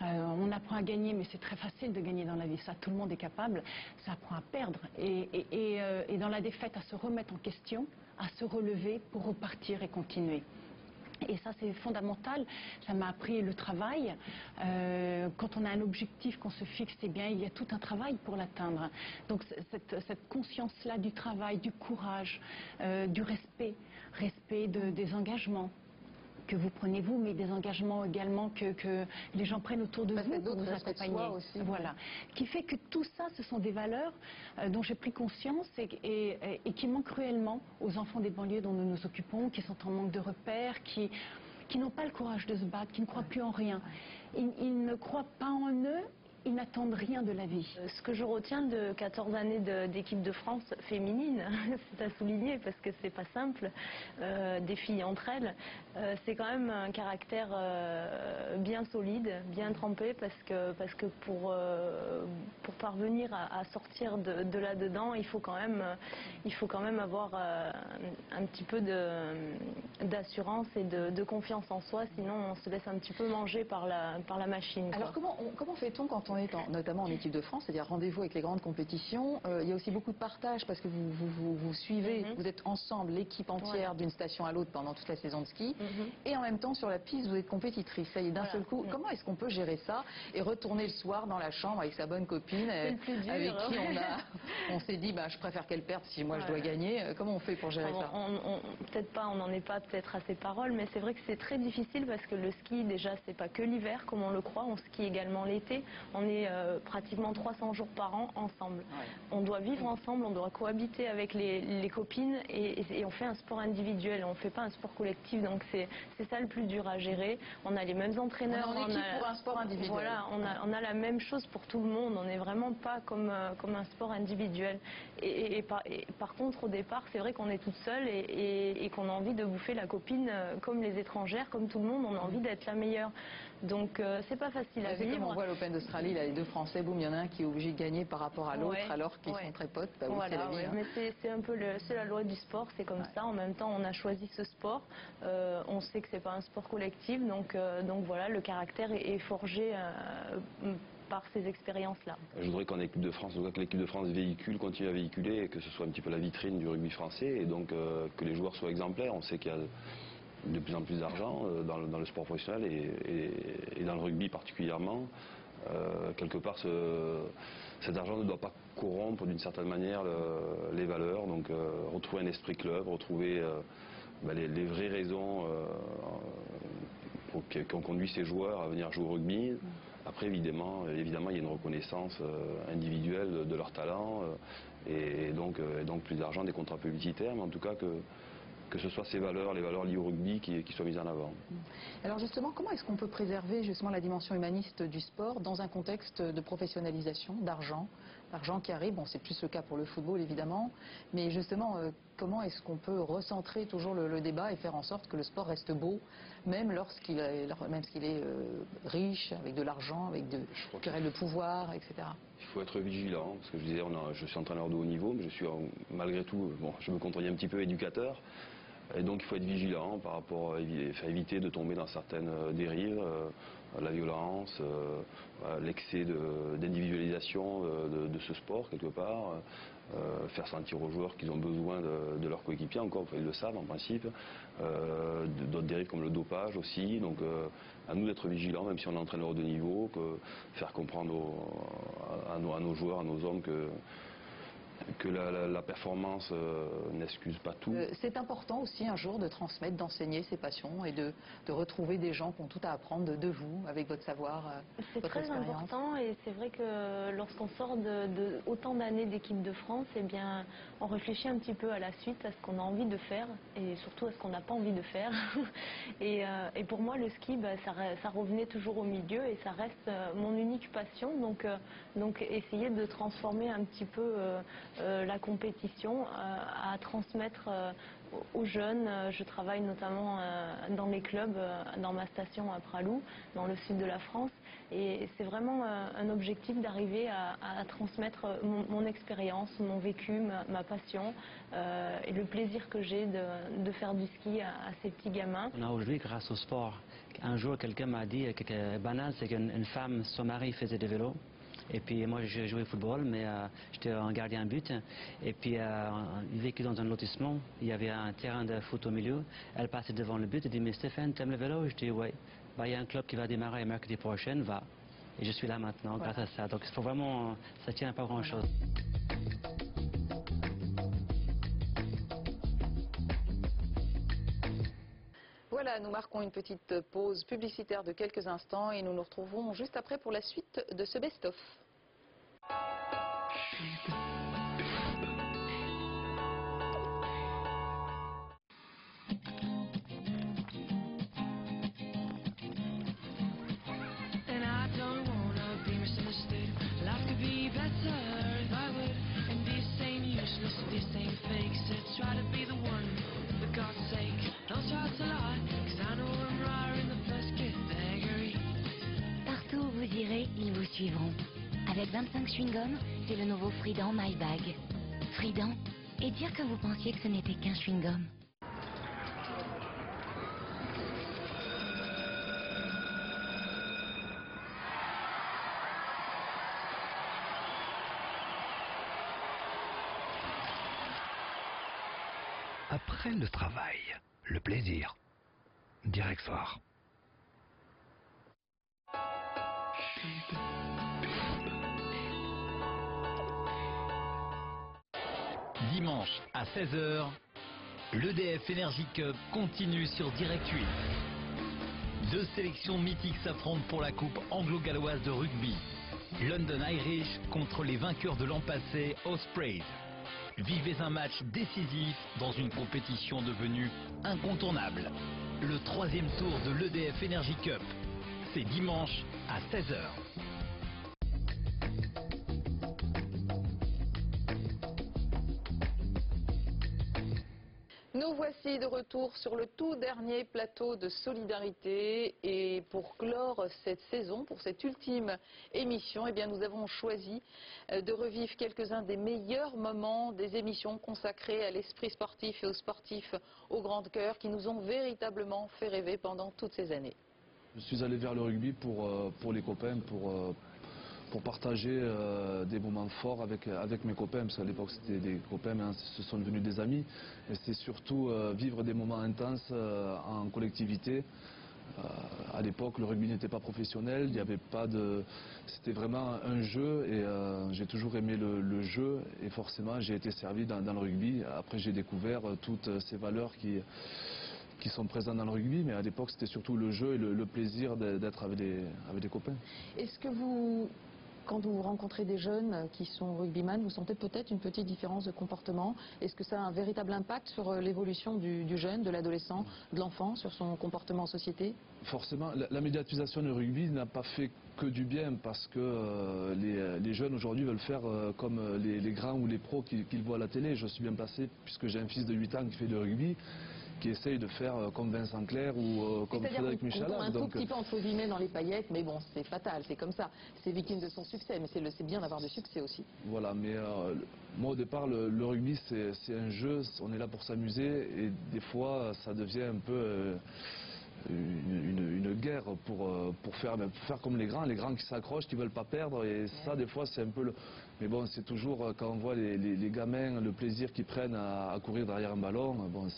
on apprend à gagner, mais c'est très facile de gagner dans la vie. Ça, tout le monde est capable. Ça apprend à perdre et dans la défaite, à se remettre en question, à se relever pour repartir et continuer. Et ça, c'est fondamental. Ça m'a appris le travail. Quand on a un objectif qu'on se fixe, eh bien, il y a tout un travail pour l'atteindre. Donc, cette conscience-là du travail, du courage, du respect des engagements que vous prenez vous, mais des engagements également que les gens prennent autour de vous pour vous accompagner. Aussi. Voilà. Qui fait que tout ça, ce sont des valeurs dont j'ai pris conscience et qui manquent cruellement aux enfants des banlieues dont nous nous occupons, qui sont en manque de repères, qui n'ont pas le courage de se battre, qui ne croient plus en rien. Ils ne croient pas en eux. Ils n'attendent rien de la vie. Ce que je retiens de 14 années d'équipe de France féminine, c'est à souligner parce que c'est pas simple, des filles entre elles, c'est quand même un caractère bien solide, bien trempé parce que pour parvenir à sortir de là-dedans, il faut quand même avoir un petit peu d'assurance et de confiance en soi, sinon on se laisse un petit peu manger par la machine. Alors comment fait-on quand on est notamment en équipe de France, c'est-à-dire rendez-vous avec les grandes compétitions, il y a aussi beaucoup de partage parce que vous suivez, vous êtes ensemble, l'équipe entière d'une station à l'autre pendant toute la saison de ski, et en même temps sur la piste vous êtes compétitrice. Ça y est, d'un seul coup, comment est-ce qu'on peut gérer ça et retourner le soir dans la chambre avec sa bonne copine avec qui on s'est dit je préfère qu'elle perde si moi je dois gagner. Comment on fait pour gérer ça? Peut-être pas, on n'en est pas peut-être à ces paroles, mais c'est vrai que c'est très difficile parce que le ski déjà c'est pas que l'hiver comme on le croit, on skie également l'été. On est pratiquement 300 jours par an ensemble. On doit vivre ensemble, on doit cohabiter avec les copines et on fait un sport individuel, on ne fait pas un sport collectif, donc c'est ça le plus dur à gérer. On a les mêmes entraîneurs. On est en équipe pour un sport individuel. Voilà, on a la même chose pour tout le monde, on n'est vraiment pas comme un sport individuel. Et par contre, au départ, c'est vrai qu'on est toute seule et qu'on a envie de bouffer la copine comme les étrangères, comme tout le monde, on a envie d'être la meilleure. Donc c'est pas facile à vivre. C'est comme on voit l'Open d'Australie, les deux Français, boum, il y en a un qui est obligé de gagner par rapport à l'autre alors qu'ils sont très potes. Oui, voilà, c'est la vie. Mais c'est un peu la loi du sport, c'est comme ça. En même temps, on a choisi ce sport. On sait que c'est pas un sport collectif, donc voilà, le caractère est forgé par ces expériences-là. Je voudrais qu'en équipe de France, que l'équipe de France continue à véhiculer, et que ce soit un petit peu la vitrine du rugby français, et donc que les joueurs soient exemplaires. On sait qu'il y a de plus en plus d'argent dans le sport professionnel et dans le rugby particulièrement. Quelque part, cet argent ne doit pas corrompre d'une certaine manière les valeurs. Donc retrouver un esprit club, retrouver les vraies raisons qui ont conduit ces joueurs à venir jouer au rugby. Après, évidemment, il y a une reconnaissance individuelle de leur talent et donc plus d'argent, des contrats publicitaires, mais en tout cas que ce soit ces valeurs, les valeurs liées au rugby qui soient mises en avant. Alors justement, comment est-ce qu'on peut préserver justement la dimension humaniste du sport dans un contexte de professionnalisation, d'argent qui arrive? Bon, c'est plus le cas pour le football évidemment, mais justement, comment est-ce qu'on peut recentrer toujours le débat et faire en sorte que le sport reste beau, même lorsqu'il est riche, avec de l'argent, avec de querelles de pouvoir, etc. Il faut être vigilant, parce que je disais, je suis entraîneur de haut niveau, mais je suis malgré tout, je me contredis un petit peu éducateur. Et donc il faut être vigilant par rapport à éviter de tomber dans certaines dérives, la violence, l'excès d'individualisation de ce sport quelque part, faire sentir aux joueurs qu'ils ont besoin de leurs coéquipiers, encore, ils le savent en principe, d'autres dérives comme le dopage aussi, donc à nous d'être vigilants, même si on est entraîneur de niveau, faire comprendre à nos joueurs, à nos hommes que la performance n'excuse pas tout. C'est important aussi un jour de transmettre, d'enseigner ses passions et de retrouver des gens qui ont tout à apprendre de vous, avec votre savoir, votre expérience. C'est très important et c'est vrai que lorsqu'on sort de autant d'années d'équipe de France, eh bien, on réfléchit un petit peu à la suite, à ce qu'on a envie de faire et surtout à ce qu'on n'a pas envie de faire. Et pour moi, le ski, ça revenait toujours au milieu et ça reste mon unique passion. Donc essayer de transformer un petit peu la compétition, à transmettre aux jeunes. Je travaille notamment dans les clubs, dans ma station à Pralou, dans le sud de la France. Et c'est vraiment un objectif d'arriver à transmettre mon expérience, mon vécu, ma passion et le plaisir que j'ai de faire du ski à ces petits gamins. On a aujourd'hui grâce au sport. Un jour, quelqu'un m'a dit que banal, c'est qu'une femme, son mari faisait du vélo. Et puis moi, j'ai joué au football, mais j'étais un gardien but. Et puis, il vécut dans un lotissement. Il y avait un terrain de foot au milieu. Elle passait devant le but et dit, mais Stéphane, t'aimes le vélo? Je dis, oui. Bah, il y a un club qui va démarrer mercredi prochain, va. Et je suis là maintenant, grâce à ça. Donc, il faut vraiment, ça tient à pas grand-chose. Voilà, nous marquons une petite pause publicitaire de quelques instants et nous nous retrouvons juste après pour la suite de ce best-of. Partout où vous irez, ils vous suivront. Avec 25 chewing-gums, c'est le nouveau Frident My Bag. Frident, et dire que vous pensiez que ce n'était qu'un chewing-gum. Après le travail, le plaisir. Direct Soir. Dimanche à 16h, l'EDF Energy Cup continue sur Direct 8. Deux sélections mythiques s'affrontent pour la coupe anglo-galloise de rugby. London Irish contre les vainqueurs de l'an passé, Ospreys. Vivez un match décisif dans une compétition devenue incontournable. Le troisième tour de l'EDF Energy Cup. C'est dimanche à 16h. Nous voici de retour sur le tout dernier plateau de Solidarité et pour clore cette saison, pour cette ultime émission, eh bien nous avons choisi de revivre quelques-uns des meilleurs moments des émissions consacrées à l'esprit sportif et aux sportifs au grand cœur qui nous ont véritablement fait rêver pendant toutes ces années. Je suis allé vers le rugby pour les copains, pour partager des moments forts avec mes copains, parce qu'à l'époque c'était des copains, mais ce sont devenus des amis. Et c'est surtout vivre des moments intenses en collectivité. À l'époque, le rugby n'était pas professionnel, il n'y avait pas de... C'était vraiment un jeu et j'ai toujours aimé le jeu et forcément j'ai été servi dans le rugby. Après j'ai découvert toutes ces valeurs qui sont présentes dans le rugby, mais à l'époque c'était surtout le jeu et le plaisir d'être avec des copains. Est-ce que vous... Quand vous rencontrez des jeunes qui sont rugbyman, vous sentez peut-être une petite différence de comportement? Est-ce que ça a un véritable impact sur l'évolution du jeune, de l'adolescent, de l'enfant, sur son comportement en société? Forcément, la médiatisation du rugby n'a pas fait que du bien parce que les jeunes aujourd'hui veulent faire comme les grands ou les pros qu'ils voient à la télé. Je suis bien placé puisque j'ai un fils de 8 ans qui fait du rugby, qui essaye de faire comme Vincent Clerc ou comme Frédéric Michalak. On tombe un tout petit peu entre guillemets dans les paillettes, mais bon, c'est fatal, c'est comme ça. C'est victime de son succès, mais c'est bien d'avoir du succès aussi. Voilà, mais moi au départ, le rugby c'est un jeu, on est là pour s'amuser et des fois ça devient un peu une guerre pour faire comme les grands qui s'accrochent, qui veulent pas perdre et ça des fois c'est un peu le... Mais bon, c'est toujours quand on voit les gamins, le plaisir qu'ils prennent à courir derrière un ballon, bon,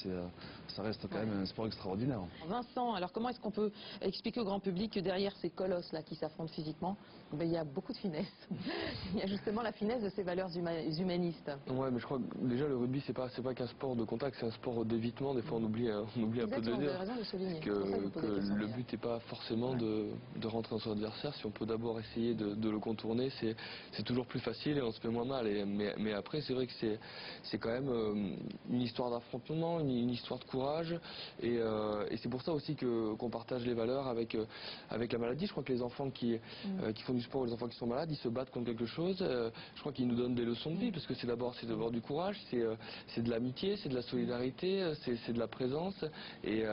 ça reste quand même un sport extraordinaire. Vincent, alors comment est-ce qu'on peut expliquer au grand public que derrière ces colosses là qui s'affrontent physiquement, il y a beaucoup de finesse. Il y a justement la finesse de ces valeurs humanistes. Ouais, mais je crois que déjà le rugby c'est pas qu'un sport de contact, c'est un sport d'évitement. Des fois on oublie un peu de le dire. Vous avez raison de souligner. Que le but n'est pas forcément de rentrer dans son adversaire. Si on peut d'abord essayer de le contourner, c'est toujours plus facile. et on se fait moins mal. Mais après, c'est vrai que c'est quand même une histoire d'affrontement, une histoire de courage. Et c'est pour ça aussi qu'on partage les valeurs avec la maladie. Je crois que les enfants qui font du sport, les enfants qui sont malades, ils se battent contre quelque chose. Je crois qu'ils nous donnent des leçons de vie, parce que c'est d'abord du courage, c'est de l'amitié, c'est de la solidarité, c'est de la présence, et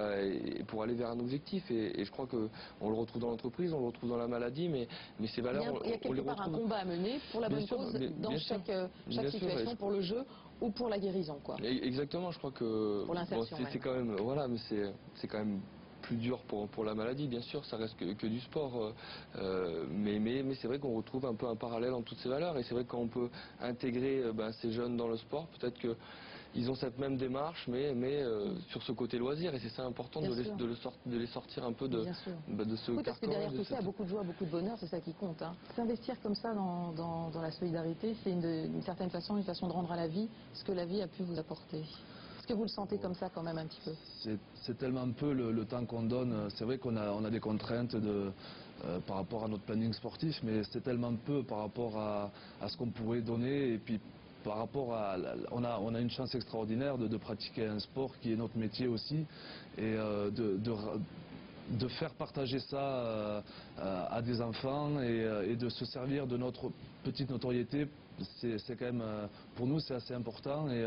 pour aller vers un objectif. Et je crois qu'on le retrouve dans l'entreprise, on le retrouve dans la maladie, mais ces valeurs, Il y a quelque part un combat à mener pour la bonne cause dans chaque situation, pour le jeu ou pour la guérison, quoi. Exactement, je crois que pour l'insertion, c'est quand même, voilà, mais c'est quand même plus dur pour la maladie, bien sûr, ça reste que du sport, mais c'est vrai qu'on retrouve un peu un parallèle entre toutes ces valeurs, et c'est vrai que quand on peut intégrer ces jeunes dans le sport, peut-être qu'ils ont cette même démarche, mais sur ce côté loisir, et c'est ça important de les sortir un peu de ce oui, parce que derrière tout ça, il y a cette... beaucoup de joie, beaucoup de bonheur, c'est ça qui compte. Hein. S'investir comme ça dans la solidarité, c'est d'une certaine façon une façon de rendre à la vie ce que la vie a pu vous apporter. Est-ce que vous le sentez comme ça quand même un petit peu? C'est tellement peu le temps qu'on donne. C'est vrai qu'on a des contraintes par rapport à notre planning sportif, mais c'est tellement peu par rapport à ce qu'on pourrait donner. Et puis par rapport à... On a une chance extraordinaire de pratiquer un sport qui est notre métier aussi, et de faire partager ça à des enfants et de se servir de notre petite notoriété, c'est quand même, pour nous, c'est assez important, et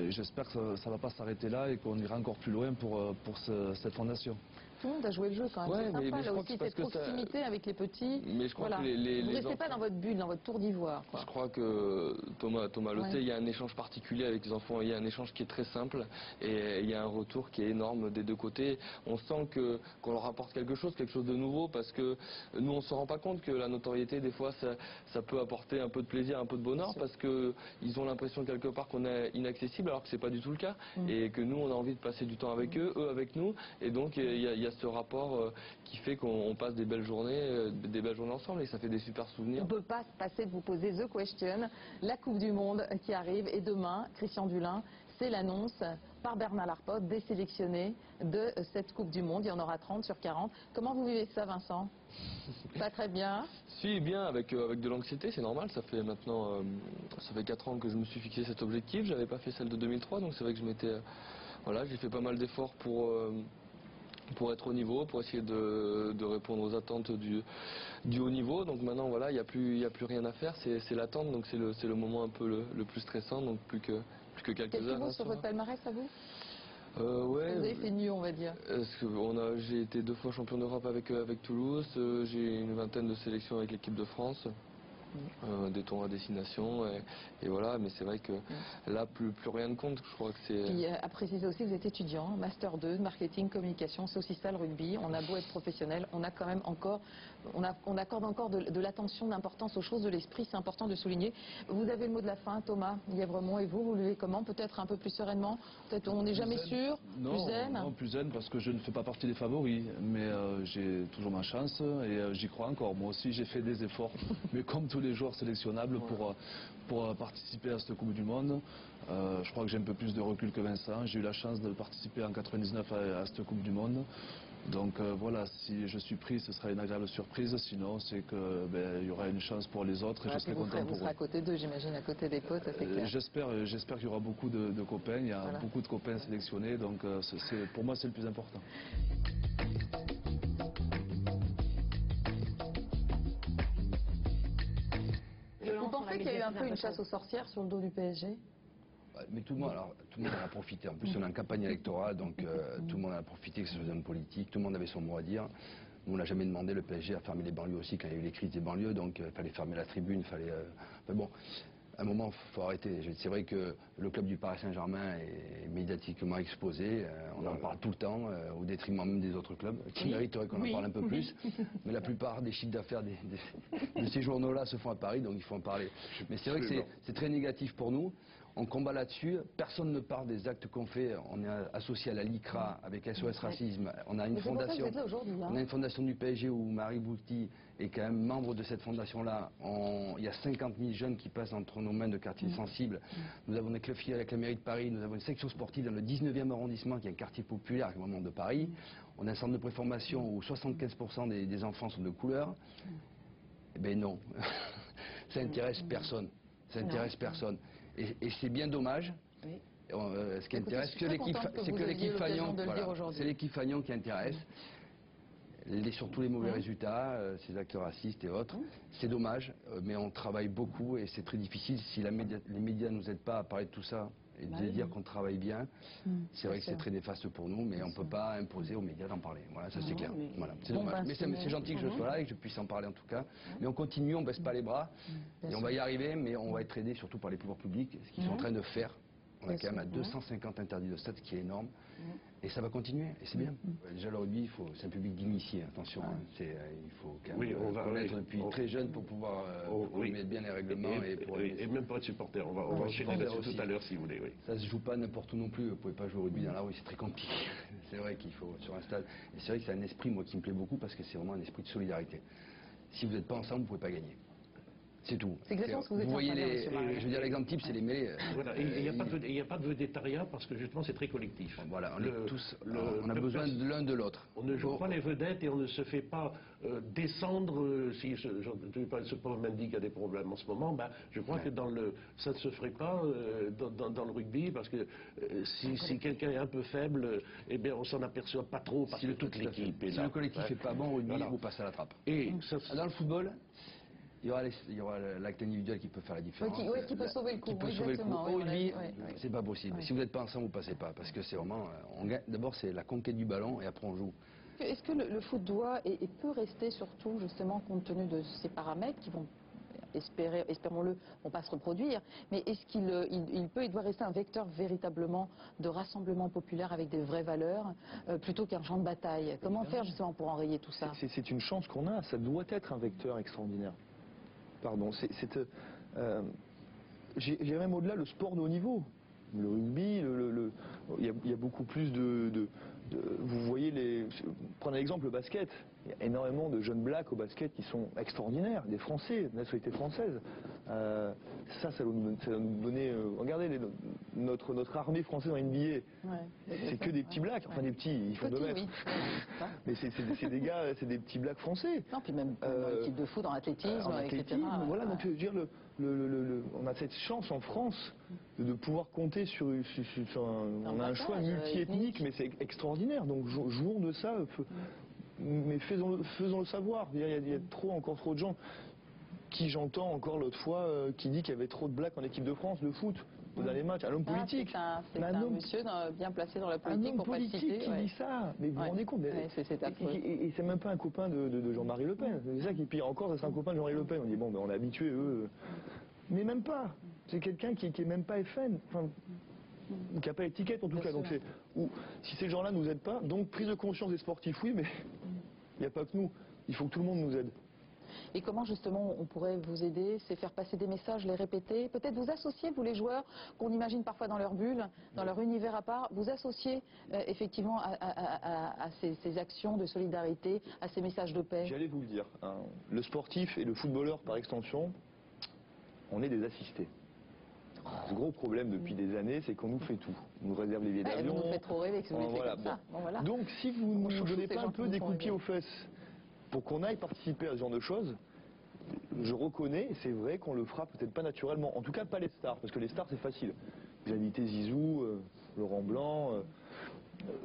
j'espère que ça ne va pas s'arrêter là et qu'on ira encore plus loin pour cette fondation. Tout le monde a joué le jeu quand même, c'est sympa là aussi, cette proximité avec les petits. Mais je crois voilà. que vous ne restez pas dans votre bulle, dans votre tour d'ivoire. Je crois que Thomas le sait, il y a un échange particulier avec les enfants, il y a un échange qui est très simple, et il y a un retour qui est énorme des deux côtés. On sent qu'on leur apporte quelque chose de nouveau, parce que nous on ne se rend pas compte que la notoriété des fois ça peut apporter un peu de plaisir, un peu de bonheur, parce qu'ils ont l'impression quelque part qu'on est inaccessible, alors que c'est pas du tout le cas, et que nous on a envie de passer du temps avec eux avec nous, et donc il y a ce rapport qui fait qu'on passe des belles journées ensemble, et ça fait des super souvenirs. On ne peut pas se passer de vous poser the question, la Coupe du Monde qui arrive, et demain, Christian Dulin, c'est l'annonce par Bernard Larpotte des sélectionnés de cette Coupe du Monde. Il y en aura 30 sur 40. Comment vous vivez ça, Vincent? Pas très bien. Si, bien, avec de l'anxiété, c'est normal. Ça fait maintenant, ça fait 4 ans que je me suis fixé cet objectif. J'avais pas fait celle de 2003, donc c'est vrai que je m'étais, voilà, j'ai fait pas mal d'efforts pour être au niveau, pour essayer de répondre aux attentes du haut niveau. Donc maintenant, voilà, il n'y a plus rien à faire, c'est l'attente, donc c'est le moment un peu le plus stressant, donc plus que quelques heures. Quelques mots sur votre palmarès à vous? Ouais. Vous avez fait mieux, on va dire. J'ai été 2 fois champion d'Europe avec Toulouse, j'ai une vingtaine de sélections avec l'équipe de France. Des tours à destination, et voilà, mais c'est vrai que là plus rien ne compte, je crois que c'est... Puis à préciser aussi, vous êtes étudiant, Master 2, marketing, communication, c'est aussi ça le rugby, on a beau être professionnel, on a quand même encore, on accorde encore de l'attention, d'importance aux choses de l'esprit, c'est important de souligner. Vous avez le mot de la fin, Thomas Lièvremont, et vous le vivez comment? Peut-être un peu plus sereinement, peut-être on n'est jamais sûr, plus zen? Non, plus zen, parce que je ne fais pas partie des favoris, mais j'ai toujours ma chance, et j'y crois encore. Moi aussi j'ai fait des efforts, mais comme tous les joueurs sélectionnables pour participer à cette Coupe du Monde. Je crois que j'ai un peu plus de recul que Vincent. J'ai eu la chance de participer en 99 à cette Coupe du Monde. Donc voilà, si je suis pris, ce sera une agréable surprise. Sinon, c'est que il y aura une chance pour les autres, et je serai content pour eux. Vous serez à côté d'eux, j'imagine, à côté des potes, c'est clair. J'espère qu'il y aura beaucoup de copains. Il y a beaucoup de copains sélectionnés, donc pour moi, c'est le plus important. Vous pensez qu'il y a eu un peu une chasse aux sorcières sur le dos du PSG? Mais tout le monde en a profité. En plus, on est en campagne électorale, donc tout le monde en a profité, que ce soit des hommes politiques, tout le monde avait son mot à dire. Nous, on n'a jamais demandé, le PSG a fermé les banlieues aussi quand il y a eu les crises des banlieues, donc il fallait fermer la tribune, mais bon, à un moment, il faut arrêter. C'est vrai que le club du Paris Saint-Germain est médiatiquement exposé, on en parle tout le temps, au détriment même des autres clubs, qui mériteraient qu'on en parle un peu plus. Mais la plupart des chiffres d'affaires de ces journaux-là se font à Paris, donc il faut en parler. Mais c'est vrai que c'est très négatif pour nous. On combat là-dessus, personne ne parle des actes qu'on fait. On est associé à la LICRA avec SOS Racisme. On a une fondation du PSG où Marie Bouti est quand même membre de cette fondation-là. Il y a 50 000 jeunes qui passent entre nos mains de quartiers sensibles. Nous avons des clubs fiers avec la mairie de Paris. Nous avons une section sportive dans le 19e arrondissement qui est un quartier populaire avec le moment de Paris. On a un centre de préformation où 75% des enfants sont de couleur. Eh bien non. ça intéresse personne. Ça intéresse personne. Et c'est bien dommage. Oui. Ce qui intéresse, c'est que l'équipe Fagnon, c'est l'équipe Fagnon qui intéresse. Surtout les mauvais résultats, ces actes racistes et autres. C'est dommage, mais on travaille beaucoup et c'est très difficile si les médias ne nous aident pas à parler de tout ça et de dire qu'on travaille bien. C'est vrai que c'est très néfaste pour nous, mais on ne peut pas imposer aux médias d'en parler. Voilà, ça c'est clair. Voilà, c'est dommage. Mais c'est gentil que je sois là et que je puisse en parler en tout cas. Mais on continue, on ne baisse pas les bras et on va y arriver, mais on va être aidé surtout par les pouvoirs publics, ce qu'ils sont en train de faire. On est quand même à 250 interdits de stade, ce qui est énorme. Et ça va continuer, et c'est bien. Déjà, le rugby, c'est un public d'initiés, attention. Il faut quand même connaître depuis très jeune pour pouvoir mettre bien les règlements. Et même pas être supporter. On va enchaîner là-dessus tout à l'heure, si vous voulez. Ça se joue pas n'importe où non plus. Vous ne pouvez pas jouer au rugby dans la rue, c'est très compliqué. C'est vrai qu'il faut sur un stade. Et c'est vrai que c'est un esprit, moi, qui me plaît beaucoup, parce que c'est vraiment un esprit de solidarité. Si vous n'êtes pas ensemble, vous ne pouvez pas gagner. C'est tout. C'est exactement ce que vous êtes en train de dire. Je veux dire, l'exemple type, c'est les mêlées. Voilà. Il n'y a pas de vedettariat parce que justement c'est très collectif. Voilà, on a besoin de l'un de l'autre. On ne joue pas les vedettes et on ne se fait pas descendre. Si ce pauvre Mendy qui a des problèmes en ce moment, je crois que ça ne se ferait pas dans le rugby parce que si quelqu'un est un peu faible, eh bien on s'en aperçoit pas trop parce que toute l'équipe est là. Si le collectif n'est pas bon au rugby, vous passez à la trappe. Et dans le football, il y aura l'acte individuel qui peut faire la différence. Qui peut sauver le coup. Au rugby, c'est pas possible. Si vous n'êtes pas ensemble, vous passez pas. Parce que c'est vraiment... D'abord, c'est la conquête du ballon et après on joue. Est-ce que le foot doit et peut rester surtout, justement, compte tenu de ces paramètres qui vont, espérons-le, vont pas se reproduire, mais est-ce qu'il peut et doit rester un vecteur véritablement de rassemblement populaire avec des vraies valeurs, plutôt qu'un champ de bataille? Comment faire justement pour enrayer tout ça? C'est une chance qu'on a, ça doit être un vecteur extraordinaire. Pardon, j'irais même au-delà, le sport de haut niveau. Le rugby, il y a beaucoup plus vous voyez, prenez l'exemple le basket. Il y a énormément de jeunes blacks au basket qui sont extraordinaires, des Français, de nationalité française. Ça va nous donner... regardez, notre armée française en NBA, c'est que des petits blacks, enfin des petits, ils font 2 mètres. Oui. Mais c'est des gars, c'est des petits blacks français. Non, puis même dans l'équipe de foot, dans l'athlétisme, etc. Voilà, donc je veux dire, on a cette chance en France de pouvoir compter sur on a un choix multiethnique, mais c'est extraordinaire. Donc jouons de ça, mais faisons-le savoir. Il y a encore trop de gens qui, j'entends encore l'autre fois, qui dit qu'il y avait trop de blacks en équipe de France, le foot, dans les matchs. Un homme politique. C'est un monsieur bien placé dans la politique, pour pas le citer. Qui dit ça. Mais vous vous rendez compte, et c'est même pas un copain de Jean-Marie Le Pen. C'est ça qui est pire encore, ça serait un copain de Jean-Marie Le Pen. On dit bon, on est habitué, eux. Mais même pas. C'est quelqu'un qui est même pas FN. Enfin, qui n'a pas étiquette en tout cas. Donc si ces gens-là ne nous aident pas, donc prise de conscience des sportifs, oui, mais il n'y a pas que nous. Il faut que tout le monde nous aide. Et comment justement on pourrait vous aider? C'est faire passer des messages, les répéter, peut-être vous associer, vous les joueurs, qu'on imagine parfois dans leur bulle, dans leur univers à part, vous associer effectivement à ces actions de solidarité, à ces messages de paix. J'allais vous le dire, hein. Le sportif et le footballeur par extension, on est des assistés. Le gros problème depuis des années, c'est qu'on nous fait tout. On nous réserve les billets d'avion. Vous nous faites trop rêver que vous mettez comme ça. Bon, voilà. Donc si vous ne nous donnez pas un peu des coups de pied aux fesses pour qu'on aille participer à ce genre de choses, je reconnais, c'est vrai qu'on le fera peut-être pas naturellement. En tout cas pas les stars, parce que les stars c'est facile. Vous invitez Zizou, Laurent Blanc,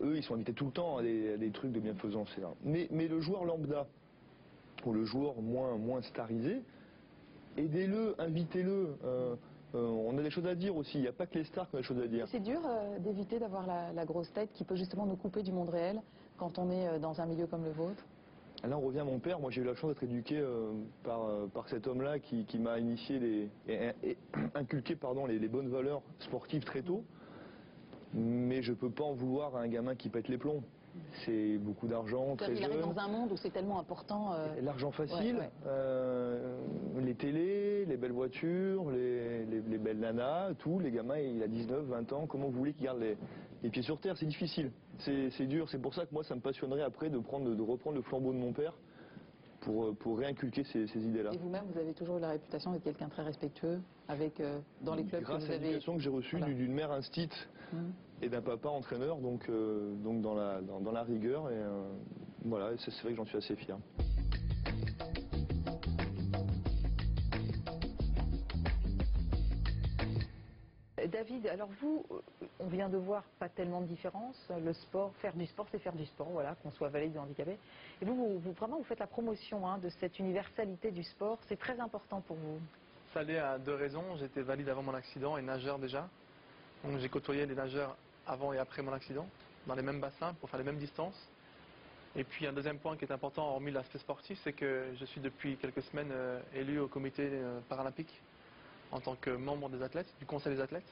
eux ils sont invités tout le temps à des trucs de bienfaisance. Mais le joueur lambda, ou le joueur moins starisé, aidez-le, invitez-le. On a des choses à dire aussi, il n'y a pas que les stars qui ont des choses à dire. C'est dur d'éviter d'avoir la grosse tête qui peut justement nous couper du monde réel quand on est dans un milieu comme le vôtre. Là on revient à mon père, moi j'ai eu la chance d'être éduqué par cet homme-là qui m'a initié et inculqué les bonnes valeurs sportives très tôt. Mais je ne peux pas en vouloir à un gamin qui pète les plombs. C'est beaucoup d'argent, très jeune. Il arrive dans un monde où c'est tellement important. L'argent facile, les télés, les belles voitures, les belles nanas, tout. Les gamins, il a 19, 20 ans. Comment vous voulez qu'ils gardent les pieds sur terre? C'est difficile, c'est dur. C'est pour ça que moi, ça me passionnerait après de reprendre le flambeau de mon père pour réinculquer ces idées-là. Et vous-même, vous avez toujours eu la réputation d'être quelqu'un de très respectueux dans les clubs que vous avez... Grâce à l'éducation que j'ai reçue d'une mère instite et d'un papa entraîneur, donc dans la rigueur. Et voilà, c'est vrai que j'en suis assez fier. David, alors vous, on vient de voir pas tellement de différence. Le sport, faire du sport, c'est faire du sport, voilà, qu'on soit valide ou handicapé. Et vraiment, vous faites la promotion de cette universalité du sport. C'est très important pour vous. Ça l'est à deux raisons. J'étais valide avant mon accident et nageur déjà. Donc j'ai côtoyé les nageurs avant et après mon accident, dans les mêmes bassins, pour faire les mêmes distances. Et puis un deuxième point qui est important, hormis l'aspect sportif, c'est que je suis depuis quelques semaines élu au comité paralympique en tant que membre des athlètes, du conseil des athlètes,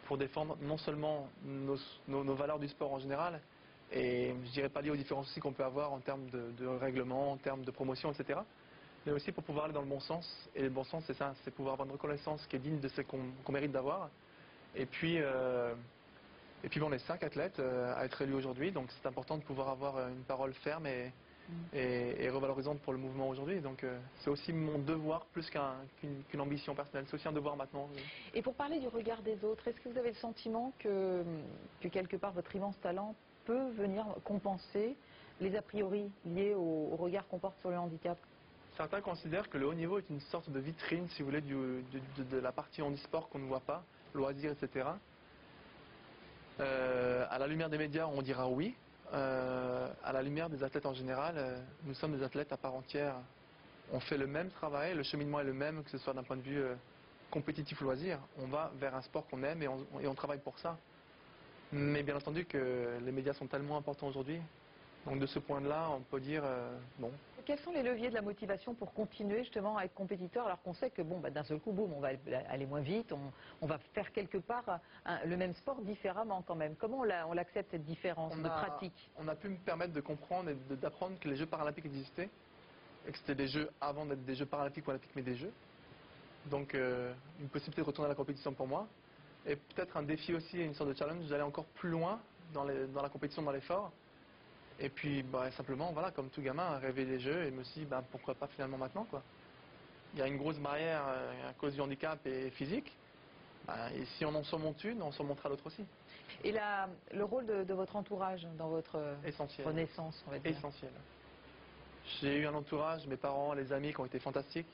pour défendre non seulement nos valeurs du sport en général, et je dirais pas liées aux différences aussi qu'on peut avoir en termes de règlement, en termes de promotion, etc., mais aussi pour pouvoir aller dans le bon sens. Et le bon sens, c'est ça, c'est pouvoir avoir une reconnaissance qui est digne de ce qu'on mérite d'avoir. Et puis bon, on est 5 athlètes à être élus aujourd'hui, donc c'est important de pouvoir avoir une parole ferme et revalorisante pour le mouvement aujourd'hui. Donc c'est aussi mon devoir plus qu'une ambition personnelle, c'est aussi un devoir maintenant. Et pour parler du regard des autres, est-ce que vous avez le sentiment que quelque part votre immense talent peut venir compenser les a priori liés au regard qu'on porte sur le handicap? Certains considèrent que le haut niveau est une sorte de vitrine, si vous voulez, de la partie handisport qu'on ne voit pas, loisirs, etc. À la lumière des médias, on dira oui. À la lumière des athlètes en général, nous sommes des athlètes à part entière. On fait le même travail, le cheminement est le même, que ce soit d'un point de vue compétitif ou loisir. On va vers un sport qu'on aime et on travaille pour ça. Mais bien entendu que les médias sont tellement importants aujourd'hui. Donc de ce point de là, on peut dire bon. Quels sont les leviers de la motivation pour continuer justement à être compétiteur alors qu'on sait que bon, d'un seul coup, boum, on va aller moins vite, on va faire quelque part le même sport différemment quand même. Comment on l'accepte cette différence de pratique? On a pu me permettre de comprendre et d'apprendre que les Jeux paralympiques existaient et que c'était des Jeux avant d'être des Jeux paralympiques ou olympiques, mais des Jeux. Donc une possibilité de retourner à la compétition pour moi et peut-être un défi aussi, une sorte de challenge d'aller encore plus loin dans la compétition, dans l'effort. Et puis simplement, voilà, comme tout gamin, rêver des Jeux et me suis dit, pourquoi pas finalement maintenant, quoi. Il y a une grosse barrière à cause du handicap et physique. Et si on en surmonte une, on surmontera l'autre aussi. Et le rôle de votre entourage dans votre renaissance, on va dire. Essentiel. J'ai eu un entourage, mes parents, les amis qui ont été fantastiques,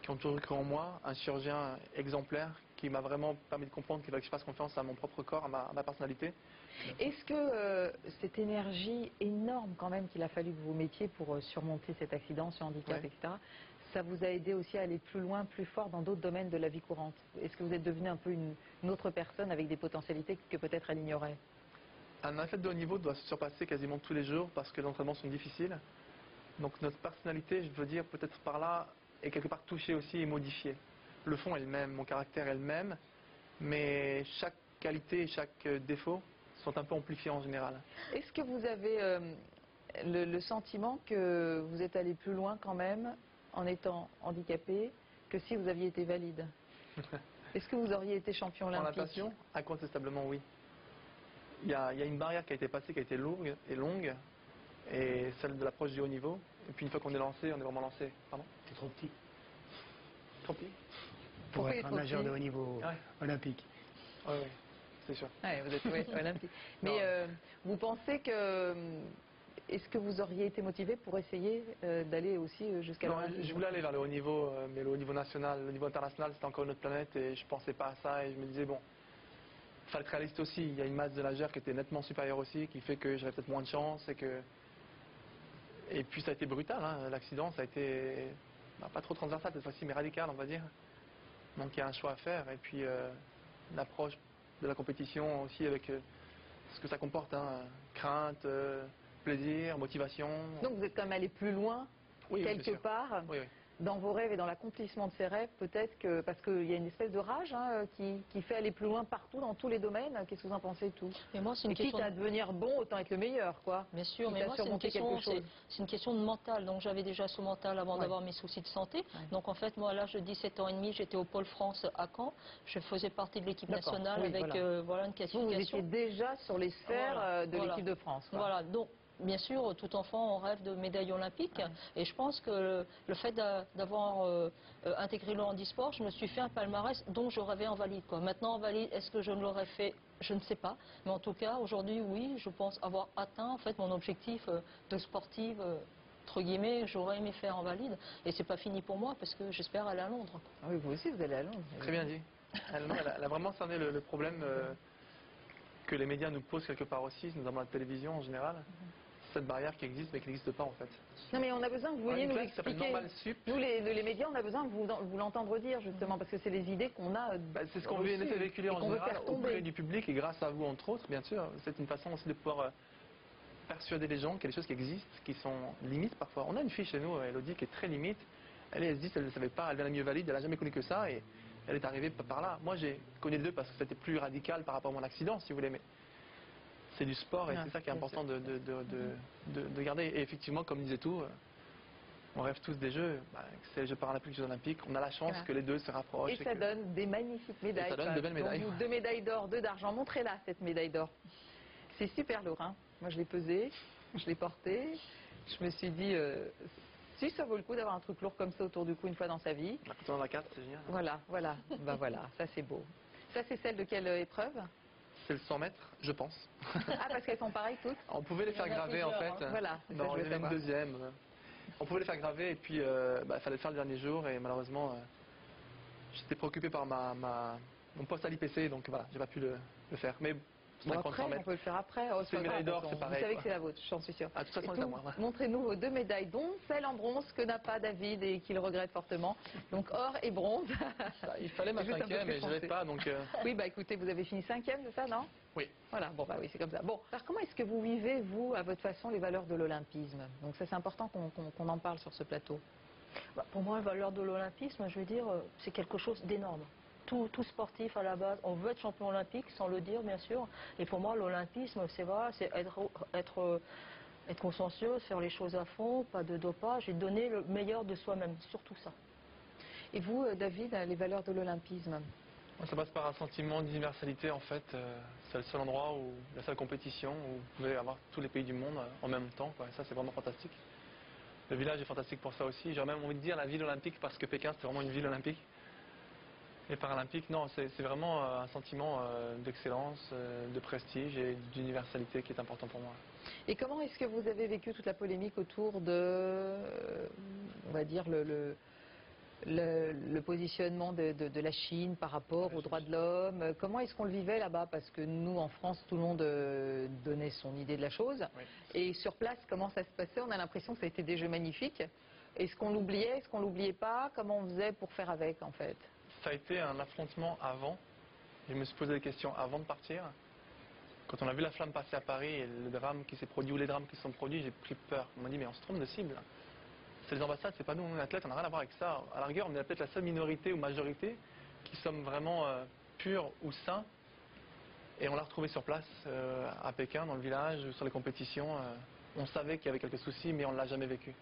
qui ont toujours cru en moi, un chirurgien exemplaire qui m'a vraiment permis de comprendre qu'il fallait que je fasse confiance à mon propre corps, à ma personnalité. Est-ce que cette énergie énorme quand même qu'il a fallu que vous mettiez pour surmonter cet accident, ce handicap, etc., ça vous a aidé aussi à aller plus loin, plus fort dans d'autres domaines de la vie courante? Est-ce que vous êtes devenu un peu une autre personne avec des potentialités que peut-être elle ignorait? Un athlète de haut niveau doit se surpasser quasiment tous les jours parce que les entraînements sont difficiles. Donc notre personnalité, je veux dire, peut-être par là, est quelque part touchée aussi et modifiée. Le fond est le même, mon caractère est le même, mais chaque qualité et chaque défaut sont un peu amplifiés en général. Est-ce que vous avez le sentiment que vous êtes allé plus loin quand même en étant handicapé que si vous aviez été valide? Est-ce que vous auriez été champion olympique? En natation, incontestablement oui. Il y a une barrière qui a été passée, qui a été longue, et celle de l'approche du haut niveau. Et puis une fois qu'on est lancé, on est vraiment lancé. Pardon? C'est trop petit. Trop petit? Pour être un nageur de haut niveau olympique. Oui, c'est sûr. Ouais, vous êtes olympique. Mais vous pensez que... Est-ce que vous auriez été motivé pour essayer d'aller aussi jusqu'à l'Olympique? Je voulais aller vers le haut niveau, mais le haut niveau national, le niveau international, c'était encore une autre planète et je pensais pas à ça et je me disais, bon, il fallait être réaliste aussi. Il y a une masse de nageurs qui était nettement supérieure aussi, qui fait que j'avais peut-être moins de chance et puis ça a été brutal, hein. L'accident, ça a été pas trop transversal cette fois-ci, mais radical, on va dire. Donc il y a un choix à faire et puis l'approche de la compétition aussi avec ce que ça comporte, hein. Crainte, plaisir, motivation. Donc vous êtes quand même allé plus loin, quelque part, dans vos rêves et dans l'accomplissement de ces rêves, peut-être que parce qu'il y a une espèce de rage qui fait aller plus loin partout, dans tous les domaines. Qu'est-ce que vous en pensez tous? Mais moi, c'est une question. Quitte à devenir bon, autant être le meilleur, quoi. Bien sûr, mais moi, c'est une question de mental. Donc j'avais déjà ce mental avant d'avoir mes soucis de santé. Donc en fait, moi, à l'âge de 17 ans et demi, j'étais au Pôle France à Caen. Je faisais partie de l'équipe nationale avec une classification. Vous étiez déjà sur les sphères de l'équipe de France. Voilà, donc. Bien sûr, tout enfant, on rêve de médaille olympique. Et je pense que le fait d'avoir intégré le handisport, je me suis fait un palmarès dont je rêvais en valide. Maintenant, en valide, est-ce que je ne l'aurais fait? Je ne sais pas. Mais en tout cas, aujourd'hui, oui, je pense avoir atteint en fait, mon objectif de sportive, entre guillemets, j'aurais aimé faire en valide. Et c'est pas fini pour moi parce que j'espère aller à Londres. Ah oui, vous aussi, vous allez à Londres. Très bien dit. Elle a vraiment cerné le problème que les médias nous posent quelque part aussi, notamment la télévision en général. Cette barrière qui existe mais qui n'existe pas en fait. Non mais on a besoin que vous veniez nous expliquer. Nous les médias, on a besoin de vous l'entendre dire justement parce que c'est les idées qu'on a. C'est ce qu'on veut essayer de véhiculer en général auprès du public et grâce à vous entre autres bien sûr. C'est une façon aussi de pouvoir persuader les gens qu'il y a des choses qui existent, qui sont limites parfois. On a une fille chez nous, Elodie, qui est très limite. Elle se dit qu'elle ne savait pas, elle vient de la mieux valide, elle n'a jamais connu que ça et elle est arrivée par là. Moi j'ai connu les deux parce que c'était plus radical par rapport à mon accident si vous voulez. Mais c'est du sport et c'est ça qui est important de garder. Et effectivement, comme disait tout, on rêve tous des Jeux. C'est les Jeux paralympiques, les Jeux olympiques. On a la chance que les deux se rapprochent. Et ça donne des magnifiques médailles. Et ça donne de belles médailles. Donc, 2 médailles d'or, 2 d'argent. Montrez-la, cette médaille d'or. C'est super lourd. Hein. Moi, je l'ai pesée, je l'ai portée. Je me suis dit, si ça vaut le coup d'avoir un truc lourd comme ça autour du cou une fois dans sa vie. Quand on en a 4, c'est génial. Voilà. Voilà, ça c'est beau. Ça, c'est celle de quelle épreuve? C'est le 100 mètres, je pense. Ah, parce qu'elles sont pareilles toutes? On pouvait les faire graver en fait. Voilà, c'est ça que je il y voulais en a une deuxième. On pouvait les faire graver et puis il fallait le faire le dernier jour et malheureusement j'étais préoccupé par mon poste à l'IPC donc voilà, j'ai pas pu le faire. Mais bon, après, on peut le faire après. Oh, c'est une médaille d'or, c'est pareil. Vous savez que c'est la vôtre, j'en suis sûre. Ah, de toute façon, c'est à moi. Montrez-nous vos 2 médailles, dont celle en bronze que n'a pas David et qu'il regrette fortement. Donc or et bronze. Il fallait ma 5e et je l'ai pas donc. Oui, bah écoutez, vous avez fini 5e, c'est ça, non? Oui. Voilà, bon bah oui, c'est comme ça. Bon, alors comment est-ce que vous vivez, vous, à votre façon, les valeurs de l'olympisme? Donc ça, c'est important qu'on en parle sur ce plateau. Pour moi, les valeurs de l'olympisme, je veux dire, c'est quelque chose d'énorme. Tout sportif à la base, on veut être champion olympique sans le dire bien sûr. Et pour moi l'olympisme c'est vrai, c'est être consciencieux, faire les choses à fond, pas de dopage et donner le meilleur de soi-même, surtout ça. Et vous David, les valeurs de l'olympisme? Ça passe par un sentiment d'universalité en fait. C'est le seul endroit où, la seule compétition où vous pouvez avoir tous les pays du monde en même temps. Quoi. Et ça c'est vraiment fantastique. Le village est fantastique pour ça aussi. J'aurais même envie de dire la ville olympique parce que Pékin c'est vraiment une ville olympique. Et paralympique, non, c'est vraiment un sentiment d'excellence, de prestige et d'universalité qui est important pour moi. Et comment est-ce que vous avez vécu toute la polémique autour de, on va dire, le positionnement de la Chine par rapport aux droits de l'homme? Comment est-ce qu'on le vivait là-bas? Parce que nous, en France, tout le monde donnait son idée de la chose. Oui. Et sur place, comment ça se passait? On a l'impression que ça a été des Jeux magnifiques. Est-ce qu'on l'oubliait? Est-ce qu'on l'oubliait pas? Comment on faisait pour faire avec, en fait? Ça a été un affrontement avant. Je me suis posé des questions avant de partir. Quand on a vu la flamme passer à Paris et le drame qui s'est produit ou les drames qui se sont produits, j'ai pris peur. On m'a dit mais on se trompe de cible. C'est les ambassades, c'est pas nous, on est athlètes, on n'a rien à voir avec ça. À la rigueur, on est peut-être la seule minorité ou majorité qui sommes vraiment purs ou sains. Et on l'a retrouvé sur place à Pékin, dans le village, sur les compétitions. On savait qu'il y avait quelques soucis, mais on ne l'a jamais vécu.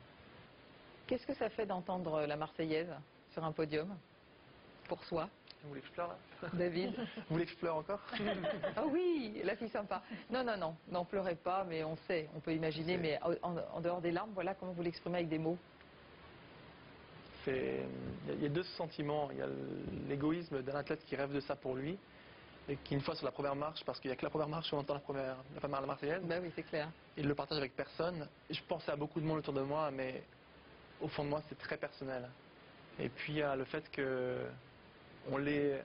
Qu'est-ce que ça fait d'entendre la Marseillaise sur un podium? Pour soi. Vous voulez que je pleure là? David? Vous voulez que je pleure encore? Ah oui, la fille sympa. Non, pleurez pas, mais on sait, on peut imaginer, mais en dehors des larmes, voilà comment vous l'exprimez avec des mots. Il y a 2 sentiments. Il y a l'égoïsme d'un athlète qui rêve de ça pour lui, et qui une fois sur la première marche, parce qu'il n'y a que la première marche où on entend la Marseillaise. Ben oui, c'est clair. Il le partage avec personne. Je pensais à beaucoup de monde autour de moi, mais au fond de moi, c'est très personnel. Et puis il y a le fait que on l'ait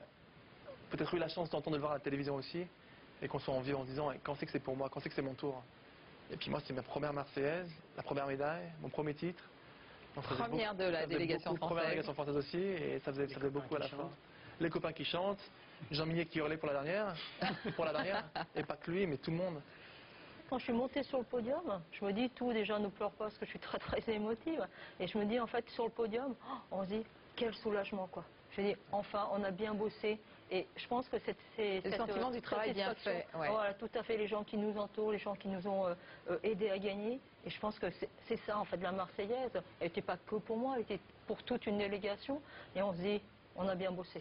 peut-être eu la chance d'entendre le voir à la télévision aussi, et qu'on soit en vie en se disant quand c'est que c'est pour moi, quand c'est que c'est mon tour. Et puis moi c'est ma première Marseillaise, la première médaille, mon premier titre. Première de la délégation française. Première délégation française aussi, et ça faisait beaucoup à la fin. Les copains qui chantent, Jean Millet qui hurlait pour la dernière, et pas que lui, mais tout le monde. Quand je suis montée sur le podium, je me dis tout, déjà ne pleure pas parce que je suis très très émotive. Et je me dis en fait sur le podium, on se dit quel soulagement quoi. Je dis enfin on a bien bossé et je pense que c'est le sentiment du travail bien fait. Ouais. Voilà, tout à fait, les gens qui nous entourent, les gens qui nous ont aidés à gagner. Et je pense que c'est ça en fait la Marseillaise. Elle n'était pas que pour moi, elle était pour toute une délégation. Et on se dit on a bien bossé.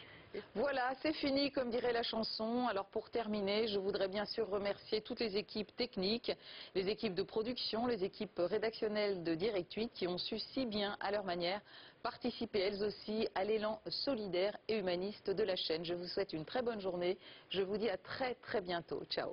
Voilà, c'est fini, comme dirait la chanson. Alors pour terminer, je voudrais bien sûr remercier toutes les équipes techniques, les équipes de production, les équipes rédactionnelles de Direct 8 qui ont su si bien, à leur manière, participer elles aussi à l'élan solidaire et humaniste de la chaîne. Je vous souhaite une très bonne journée. Je vous dis à très très bientôt. Ciao.